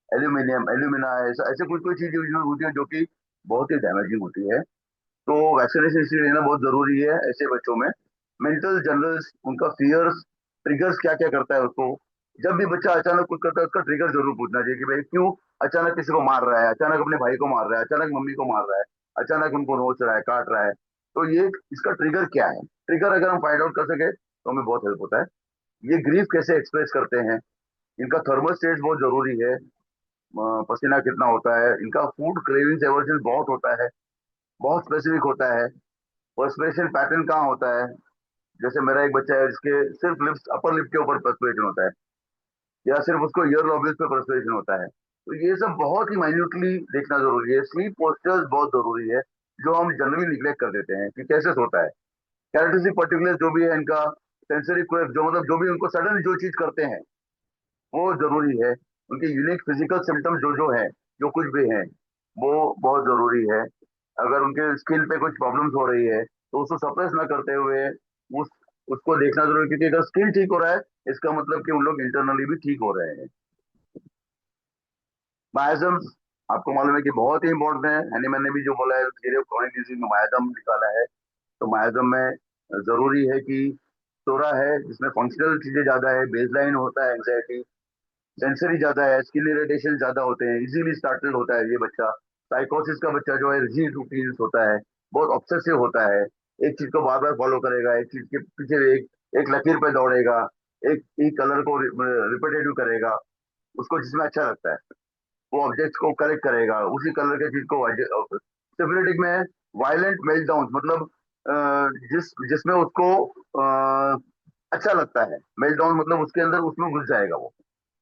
S2: एल्यूमिनियम, एल्यूमिना है, ऐसे कुछ कुछ चीजें यूज होती है जो कि बहुत ही डैमेजिंग होती है। तो वैक्सीनेशन इसलिए लेना बहुत जरूरी है ऐसे बच्चों में। मेंटल जनरल्स, उनका फियर्स, ट्रिगर्स क्या क्या करता है उसको। जब भी बच्चा अचानक कुछ करता है, उसका ट्रिगर जरूर पूछना चाहिए कि भाई क्यों अचानक किसी को मार रहा है, अचानक अपने भाई को मार रहा है, अचानक मम्मी को मार रहा है, अचानक उनको नोच रहा है, काट रहा है। तो ये इसका ट्रिगर क्या है, ट्रिगर अगर हम फाइंड आउट कर सके तो हमें बहुत हेल्प होता है। ये ग्रीफ कैसे एक्सप्रेस करते हैं, इनका थर्मल स्टेट बहुत जरूरी है, पसीना कितना होता है, इनका फूड क्रेविंग्स एवर्जन बहुत होता है, बहुत स्पेसिफिक होता है। पर्सपिरेशन पैटर्न कहाँ होता है, जैसे मेरा एक बच्चा है जिसके सिर्फ लिप्स, अपर लिप के ऊपर पर्सपिरेशन होता है, या सिर्फ उसको ईयर लॉब्यूल्स पे पर्सपिरेशन होता है। तो ये सब बहुत ही माइन्यूटली देखना जरूरी है। स्लीप पोस्चर्स बहुत जरूरी है, जो हम जनरली निग्लेक्ट कर देते हैं, कि कैसे सोता है। कैरेक्टरिस्टिक पर्टिकुलर जो भी है इनका, सेंसरी क्वेब, जो मतलब जो भी उनको सडन जो चीज करते हैं वो जरूरी है। उनके यूनिक फिजिकल सिम्टम्स जो जो है, जो कुछ भी है, वो बहुत जरूरी है। अगर उनके स्किन पे कुछ प्रॉब्लम्स हो रही है तो उसको सप्रेस ना करते हुए उस उसको देखना जरूरी है, क्योंकि अगर स्किन ठीक हो रहा है, इसका मतलब कि उन लोग इंटरनली भी ठीक हो रहे हैं। मायाजम्स आपको मालूम है कि बहुत ही इंपॉर्टेंट है। यानी मैंने भी जो बोला है, थ्योरी ऑफ क्रॉनिक डिजीज में मायाजम निकाला है। तो मायाजम में जरूरी है कि तोरा है जिसमें फंक्शनल चीजें ज्यादा है, बेसलाइन होता है एंग्जाइटी, सेंसरी ज्यादा है, स्किन इरिटेशन ज्यादा होते हैं, इजीली स्टार्टल होता है ये बच्चा। साइकोसिस का बच्चा जो है रिजिड रूटीन्स होता है, बहुत ऑब्सेसिव होता है, एक चीज को बार बार फॉलो करेगा, एक चीज के पीछे एक लकीर पे दौड़ेगा, एक कलर को रिपीटेटिव करेगा, उसको जिसमें अच्छा लगता है वो ऑब्जेक्ट को कलेक्ट करेगा, उसी कलर के चीज को। सिफिलिटिक में वायलेंट मेल्टडाउन, मतलब जिस जिसमें उसको अच्छा लगता है। मेल्टडाउन मतलब उसके अंदर उसमें घुस जाएगा वो,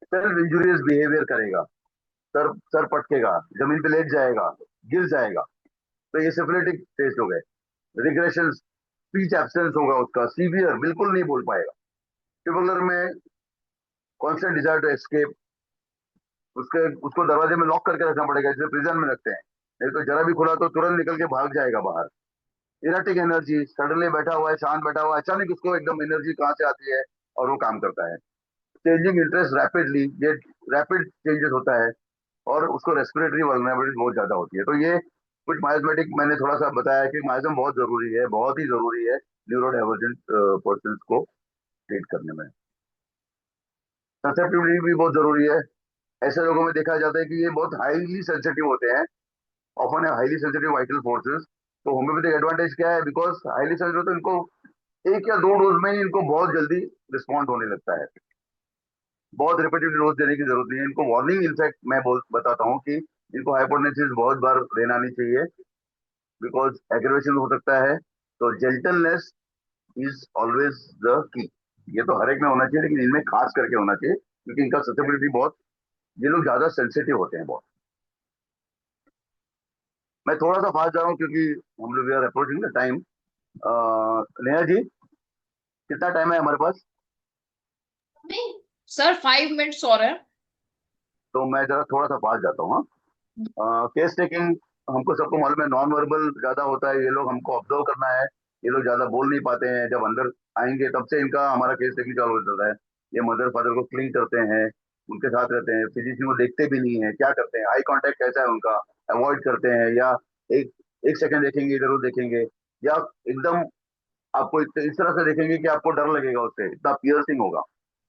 S2: सेल्फ इंजुरियस बिहेवियर करेगा, सर पटकेगा, जमीन पे लेट जाएगा, गिर जाएगा। तो ये सिफिलिटिक टेस्ट हो गए। रिग्रेशन, स्पीच एब्सेंस होगा उसका, सीवियर, बिल्कुल नहीं बोल पाएगा। ट्यूबुलर में कॉन्स्टेंट डिजायर टू एस्केप, उसके उसको दरवाजे में लॉक करके रखना पड़ेगा, जैसे प्रिजन में रखते हैं, नहीं तो जरा भी खुला तो तुरंत निकल के भाग जाएगा बाहर। इराटिक एनर्जी, सडनली बैठा हुआ है, शांत बैठा हुआ है, अचानक उसको एकदम एनर्जी कहाँ से आती है और वो काम करता है। चेंजिंग इंटरेस्ट रैपिडली, ये रैपिड चेंजेस होता है। और उसको रेस्पिरेटरी वल्नरेबिलिटी बहुत ज्यादा होती है। तो ये कुछ माइजमेटिक मैंने थोड़ा सा बताया कि माइजम बहुत जरूरी है, बहुत ही जरूरी है न्यूरो डाइवर्जेंट पर्सन को ट्रीट करने में। ससेप्टिबिलिटी भी बहुत जरूरी है। ऐसे लोगों में देखा जाता है कि ये बहुत हाईली सेंसिटिव होते हैं, ऑफन है हाईली सेंसिटिव वाइटल फोर्सेस। तो होम्योपैथिक एडवांटेज क्या है, बिकॉज हाईली सेंसिटिव तो इनको एक या दो डोज में ही इनको बहुत जल्दी रिस्पॉन्ड होने लगता है। बहुत रिपीटेड डोज देने की जरूरत नहीं है इनको। वार्निंग इनफैक्ट मैं बताता हूँ कि इनको हाइपोटेंसिस बहुत बार लेना नहीं चाहिए, बिकॉज एग्रेवेशन हो सकता है। तो gentleness is always the key. ये तो हर एक में होना चाहिए, लेकिन इनमें खास करके होना चाहिए, क्योंकि इनका ससेबिलिटी बहुत, ये लोग ज्यादा सेंसिटिव होते हैं बहुत। मैं थोड़ा सा फास्ट जा रहा हूँ क्योंकि हम लोग we are approaching the time. Neha ji, कितना टाइम है हमारे पास?
S1: सर 5 मिनट्स और है।
S2: तो मैं जरा थोड़ा सा फास्ट जाता हूँ। केस टेकिंग, हमको सबको मालूम है नॉन वर्बल ज्यादा होता है, ये लोग हमको ऑब्जर्व करना है। ये लोग ज्यादा बोल नहीं पाते हैं, जब अंदर आएंगे तब से इनका हमारा केस टेकिंग चालू हो जाता है। ये मदर फादर को क्लिंग करते हैं, उनके साथ रहते हैं, फिजिशियन को देखते भी नहीं है, क्या करते हैं, आई कांटेक्ट कैसा है उनका, अवॉइड करते हैं, या एक एक सेकंड देखेंगे, इधर उधर देखेंगे, या एकदम आपको इस तरह से देखेंगे कि आपको डर लगेगा, उससे इतना पियर्सिंग होगा।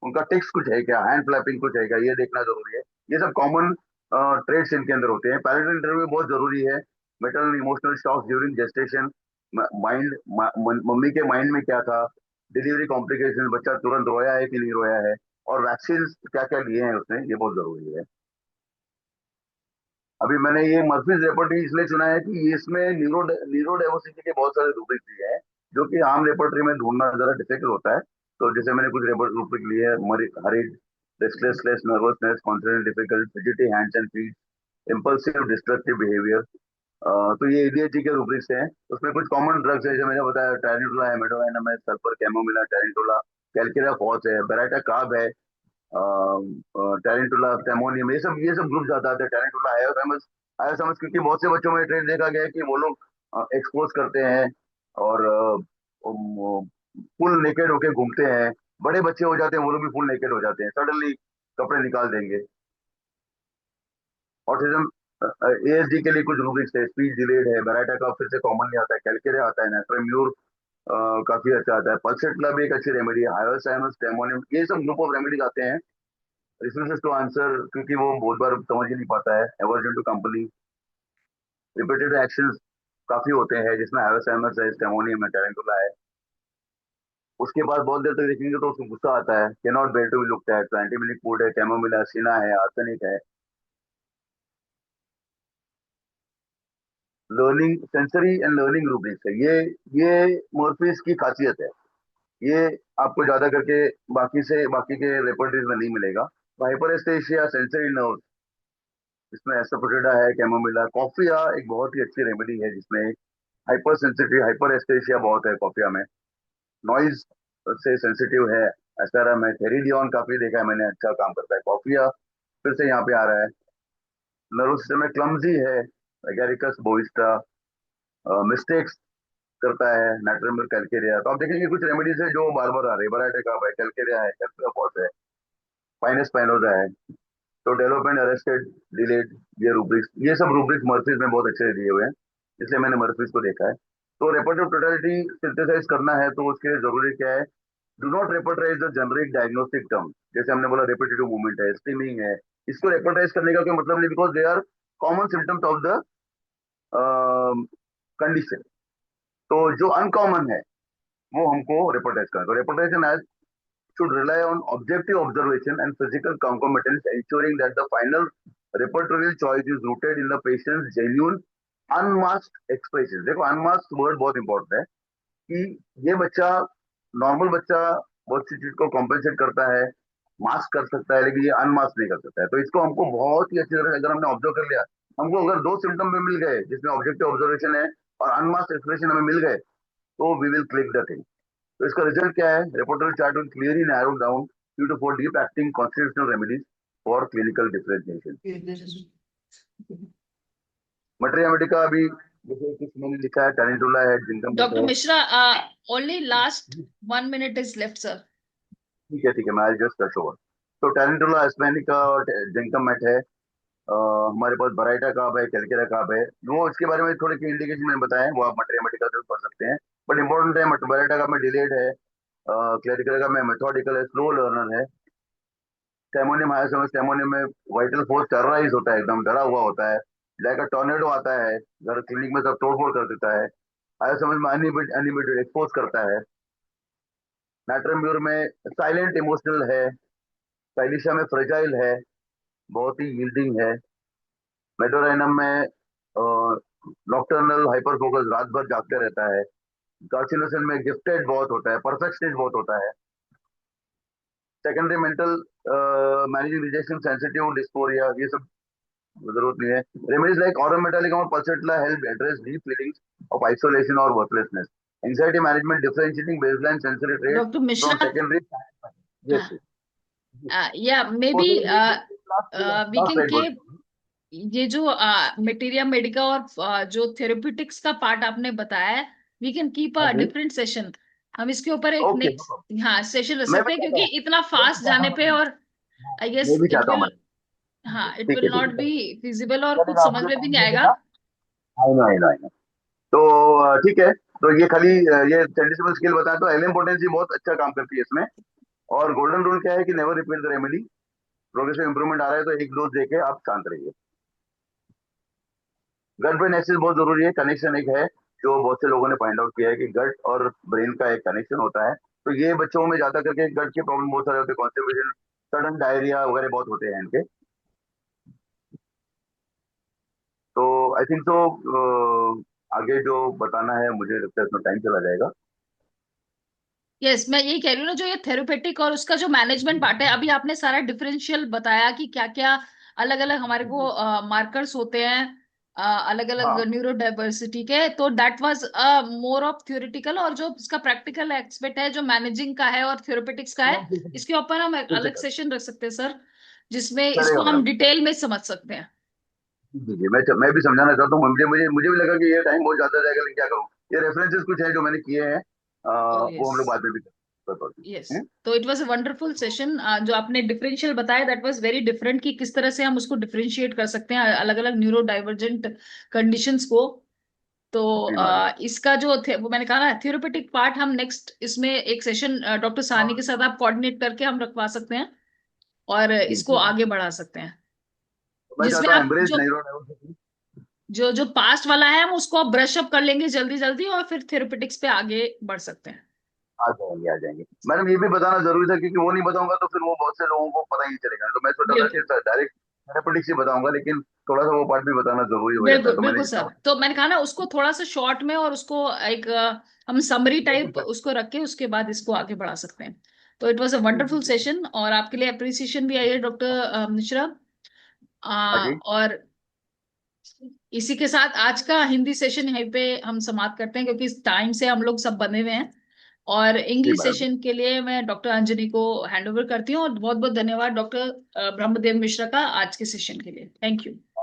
S2: उनका टिक्स कुछ है क्या, हैंड फ्लैपिंग कुछ है क्या, ये देखना जरूरी है। ये सब कॉमन ट्रेड्स इनके अंदर होते हैं। पैरेंटल इंटरव्यू बहुत जरूरी है। Maternal emotional shock during gestation, mind, mummy के माइंड में क्या था, डिलीवरी कॉम्प्लिकेशन, बच्चा तुरंत रोया है कि नहीं रोया है, और वैक्सीन क्या क्या लिए हैं उसने, ये बहुत जरूरी है। अभी मैंने ये मर्फीज रेपर्टरी इसलिए चुना है कि इसमें न्यूरो डाइवर्सिटी के बहुत सारे रूब्रिक दिए हैं, जो कि आम रेपर्टरी में ढूंढना जरा डिफिकल्ट होता है। तो जैसे मैंने कुछ रूब्रिक लिए है, hurried, restlessness, nervousness, confident difficult, fidgety hands and feet, impulsive destructive behaviour. तो ये एडीएचडी के रूब्रिक्स हैं। उसमें कुछ कॉमन ड्रग्स है, जो मैंने बताया, टैरेंटुला है, मेडोवेनम है, सल्फर, कैमोमिला, टैरेंटुला, कैलकेरा फॉस है, बेराटा कार्ब है, टैरेंटुला, टेमोनियम, ये सब ग्रुप ज्यादा आते हैं। टैरेंटुला आया समझ क्योंकि बहुत से बच्चों में ट्रेंड देखा गया है कि वो लोग एक्सपोज करते हैं और फुल नेकेड होके घूमते हैं। बड़े बच्चे हो जाते हैं, वो लोग भी फुल नेकेड हो जाते हैं, सडनली कपड़े निकाल देंगे। ऑटिज्म, एएसडी के लिए कुछ रूब्रिक्स है, स्पीच डिलेड है, बराटा का फिर से कॉमनली आता है, कैलकेरे आता है, नेट्रोम्यूर काफी अच्छा आता है, पल्सेटला भी एक अच्छी रेमेडी है, हायोसाइनस, टेमोनियम, ये सब ग्रुप ऑफ रेमेडीज आते हैं। रिसोर्सेज टू आंसर, क्योंकि वो बहुत बार समझ ही नहीं पाता है, aversion to company, repeated actions काफी होते हैं, जिसमें हायोसाइनस है, टेमोनियम है, टैरेंटुला है। उसके बाद बहुत देर तक देखेंगे तो उसको गुस्सा आता है, can not bear to be looked at, anti milk food है, कैमोमिला, सीना है, आर्सेनिक है। Learning, sensory and learning rubrics है ये मोरफीज की खासियत है। ये आपको ज्यादा करके बाकी के रेपर्टरीज में नहीं मिलेगा। हाइपर एस्थेशिया, सेंसरी नर्व, इसमें एस्टाफोटिडा है, कैमोमिला, कॉफिया एक बहुत ही अच्छी रेमेडी है, जिसमें हाइपर सेंसिटिव, हाइपर एस्थेशिया बहुत है कॉफिया में, नॉइज से सेंसिटिव है। एस्टारम है, थेरिडियन काफी देखा है मैंने, अच्छा काम करता है कॉफिया। फिर से यहाँ पे आ रहा है। नर्वस सिस्टम में क्लमजी है, एगेरिकस बोइस्टा, मिस्टेक्स करता है, नाइट्रोमिल, कैलकेरिया। तो आप देखेंगे कुछ रेमेडीज है जो बार बार आ रही है, बराटेका है, कैलकेरिया है, कैल्सियाफॉस है, पाइनस पाइनोजा है। तो डेवलपमेंट अरेस्टेड, डिलेड, ये रूब्रिक्स, ये सब रूब्रिक्स मर्फीज में बहुत अच्छे दिए हुए हैं, इसलिए मैंने मर्फीज को देखा है। तो रेपर्टिव टोटलिटी सिंथेसाइज करना है तो उसके लिए जरूरी क्या है, do not repertorise the generic diagnostic term. जैसे हमने बोला रिपीटेटिव मूवमेंट है, स्टीमिंग है, इसको रेपर्टाइज करने का कोई मतलब नहीं, because they are common symptoms of the condition. तो जो अनकॉमन है वो हमको रेपर्टाइज करना है। तो रेपर्टाइजेशन as should rely on objective observation and physical concomitance, ensuring that the final repertorial choice is rooted in the patient's genuine unmasked expression। देखो unmasked word बहुत इंपॉर्टेंट है, कि ये बच्चा, नॉर्मल बच्चा बहुत सी चीज को कॉम्पेंसेट करता है, मास्क कर सकता है, लेकिन ये अनमास्क नहीं कर सकता है। तो इसको हमको बहुत ही अच्छी तरह से अगर हमने ऑब्जर्व कर लिया, हमको अगर दो सिम्टम पे मिल गए जिसमें ऑब्जेक्टिव ऑब्जर्वेशन है और अनमास्क एक्सप्रेशन हमें मिल गए, तो we will click the thing. तो इसका रिजल्ट क्या है, reporter chart will clearly narrow down due to for deep acting constitutional remedies for clinical differentiation। Materia Medica अभी जैसे कुछ मैंने लिखा है, टैरेंटुला है, जिंकम
S1: डॉक्टर
S2: है।
S1: Mishra, only last 1 minute is left sir.
S2: ठीक है, मैं जस्ट टच ओवर। तो टैरेंटुला एस्पेनिका और जिंकम है। हमारे पास बराइटा काब है, कैलकेरा काब है। वो इसके बारे में थोड़े इंडिकेशन मैंने बताए हैं, वो आप मटेरिया मेडिकल से पढ़ सकते हैं। बट इंपॉर्टेंट है, बराइटा काब में डिलेड है, क्लैरिकल का में मेथोडिकल है, स्लो लर्नर है। स्टेमोनियम हायर समय स्टेमोनियम में वाइटल फोर्स टेरराइज होता है, एकदम डरा हुआ होता है। लाइक अ टॉर्नेडो आता है, घर क्लिनिक में सब तोड़ फोड़ कर देता है। हायर समझ में अनिमेटेड एक्सपोज करता है। नाट्रम म्यूर में साइलेंट इमोशनल है। साइलिशा में फ्रेजाइल है, बहुत ही यील्डिंग है। मेडोराइनम में नॉक्टर्नल हाइपर फोकस, रात भर जागते रहता है। कार्सिनोसिन में गिफ्टेड बहुत होता है, परफेक्शनिस्ट बहुत होता है। Secondary mental managing rejection, sensitive dysphoria, ये सब जरूरत नहीं है। रेमेडीज लाइक ऑरम मेटालिक और pulsatilla help address deep feelings of isolation और worthlessness. Anxiety management, differentiating baseline sensory trait
S1: doctor
S2: from
S1: Mishra,
S2: secondary. Yes.
S1: Yeah maybe we
S2: last
S1: can
S2: slide
S1: के
S2: बोल।
S1: ये जो मटेरिया मेडिका और जो therapeutics का part आपने बताया है, वी कैन कीप
S2: हाँ
S1: अ
S2: जी।
S1: Different session. हम इसके ऊपर एक
S2: ओके, नो
S1: नेक्स्ट,
S2: प्रॉब्लम।
S1: हाँ, सेशन रख
S2: मैं भी
S1: सकते हैं,
S2: चाहता
S1: क्योंकि
S2: हूँ,
S1: इतना
S2: मैं भी
S1: फास्ट
S2: चाहता
S1: जाने
S2: हूँ
S1: पे,
S2: मैडम।
S1: और आई
S2: मैं
S1: गेस
S2: भी
S1: इट
S2: चाहता हूँ
S1: विल,
S2: मैडम।
S1: हाँ, इट
S2: ठीक
S1: विल
S2: है, ठीक
S1: नॉट
S2: है,
S1: बी
S2: चलिए।
S1: फिजिबल और कुछ
S2: चलेगा,
S1: समझ
S2: मुझे
S1: में भी
S2: टाइम
S1: नहीं
S2: दे
S1: आएगा।
S2: देना। I know, I know, I know. तो ठीक है। तो ये खाली ये सेंटिसिबल स्केल बताया, तो एलएम पोटेंसी बहुत अच्छा काम करती है इसमें। और गोल्डन रूल क्या है कि never repeat the remedy. Progressive improvement आ रहा है तो एक डोज देके आप शांत रहिए। गट ब्रेन एक्सिस बहुत जरूरी है, कनेक्शन एक है जो बहुत से लोगों ने फाइंड आउट किया है कि गट और ब्रेन का एक कनेक्शन होता है। तो ये बच्चों में ज्यादा करके गट के प्रॉब्लम बहुत सारे होते हैं, कॉन्स्टिपेशन, सडन डायरिया वगैरह बहुत होते हैं इनके। तो आई थिंक तो आगे जो बताना है मुझे लगता है इसमें टाइम चला जाएगा।
S1: यस, मैं यही कह रही हूँ ना, जो ये थेरेपेटिक और उसका जो मैनेजमेंट पार्ट है, अभी आपने सारा डिफरेंशियल बताया कि क्या क्या अलग अलग हमारे को मार्कर्स होते हैं, अलग अलग
S2: हाँ,
S1: न्यूरो डाइवर्सिटी के। तो that was more of theoretical, और जो इसका प्रैक्टिकल एस्पेक्ट है, जो मैनेजिंग का है और थेरेपेटिक्स का है, इसके ऊपर हम एक
S2: फिर से
S1: अलग
S2: कर।
S1: सेशन रख सकते हैं सर, जिसमें
S2: चलेगा
S1: इसको हम
S2: मैडम।
S1: डिटेल में समझ सकते हैं।
S2: जी जी, मैं भी समझाना चाहता हूँ। मुझे मुझे मुझे भी लगा कि ये टाइम बहुत ज्यादा जाएगा, लेकिन क्या करूँ। ये रेफरेंसेस कुछ है जो मैंने किए हैं,
S1: ओ
S2: वो
S1: यस,
S2: हम लोग बाद में भी कर पाते
S1: यस।
S2: हैं।
S1: तो it was a wonderful session. जो आपने डिफरेंशियल बताया, दैट वाज वेरी डिफरेंट, कि किस तरह से हम उसको डिफरेंशिएट कर सकते हैं अलग अलग न्यूरो डाइवर्जेंट कंडीशंस को। तो
S2: जी मैडम।
S1: इसका जो थे, वो मैंने कहा ना, थ्योरेपेटिक पार्ट हम नेक्स्ट इसमें एक सेशन डॉक्टर साहनी के साथ आप कोऑर्डिनेट करके हम रखवा सकते हैं, और
S2: जी
S1: इसको
S2: जी जी।
S1: आगे बढ़ा सकते हैं,
S2: तो मैं
S1: जिसमें
S2: चाहता हूँ
S1: आप
S2: एम्ब्रेस
S1: जो
S2: न्यूरो डाइवर्सिटी।
S1: जो जो पास्ट वाला है, हम उसको ब्रश अप कर लेंगे जल्दी जल्दी, और फिर थ्योरेपेटिक्स पे आगे बढ़ सकते हैं।
S2: आ जाएंगे, आ जाएंगे। मैडम ये भी बताना जरूरी था, क्योंकि वो नहीं बताऊंगा तो फिर वो बहुत से लोगों को पता ही नहीं चलेगा। तो मैं सोचा था कि
S1: बिल्कुल,
S2: डायरेक्ट थेरेपेटिक्स ही बताऊंगा, लेकिन थोड़ा सा वो पार्ट भी बताना जरूरी हो जाता है,
S1: बिल्कुल,
S2: तो मैंने
S1: बिल्कुल
S2: जितना
S1: सर। तो मैंने कहा ना, उसको थोड़ा सा शॉर्ट में, और उसको एक हम समरी टाइप
S2: बिल्कुल।
S1: उसको रख के उसके बाद इसको आगे बढ़ा सकते हैं। तो इट वाज अ
S2: जी जी
S1: वंडरफुल
S2: जी।
S1: सेशन, और आपके लिए अप्रिसिएशन भी आई है डॉक्टर मिश्रा।
S2: हाँ जी।
S1: और इसी के साथ आज का हिंदी सेशन यहीं पे हम समाप्त करते हैं, क्योंकि इस टाइम से हम लोग सब बने हुए हैं। और
S2: जी
S1: इंग्लिश
S2: मैडम।
S1: सेशन के लिए मैं डॉक्टर अंजनी को हैंड ओवर करती हूँ, और बहुत बहुत धन्यवाद डॉक्टर ब्रह्मदेव मिश्रा का आज के सेशन के लिए। Thank you.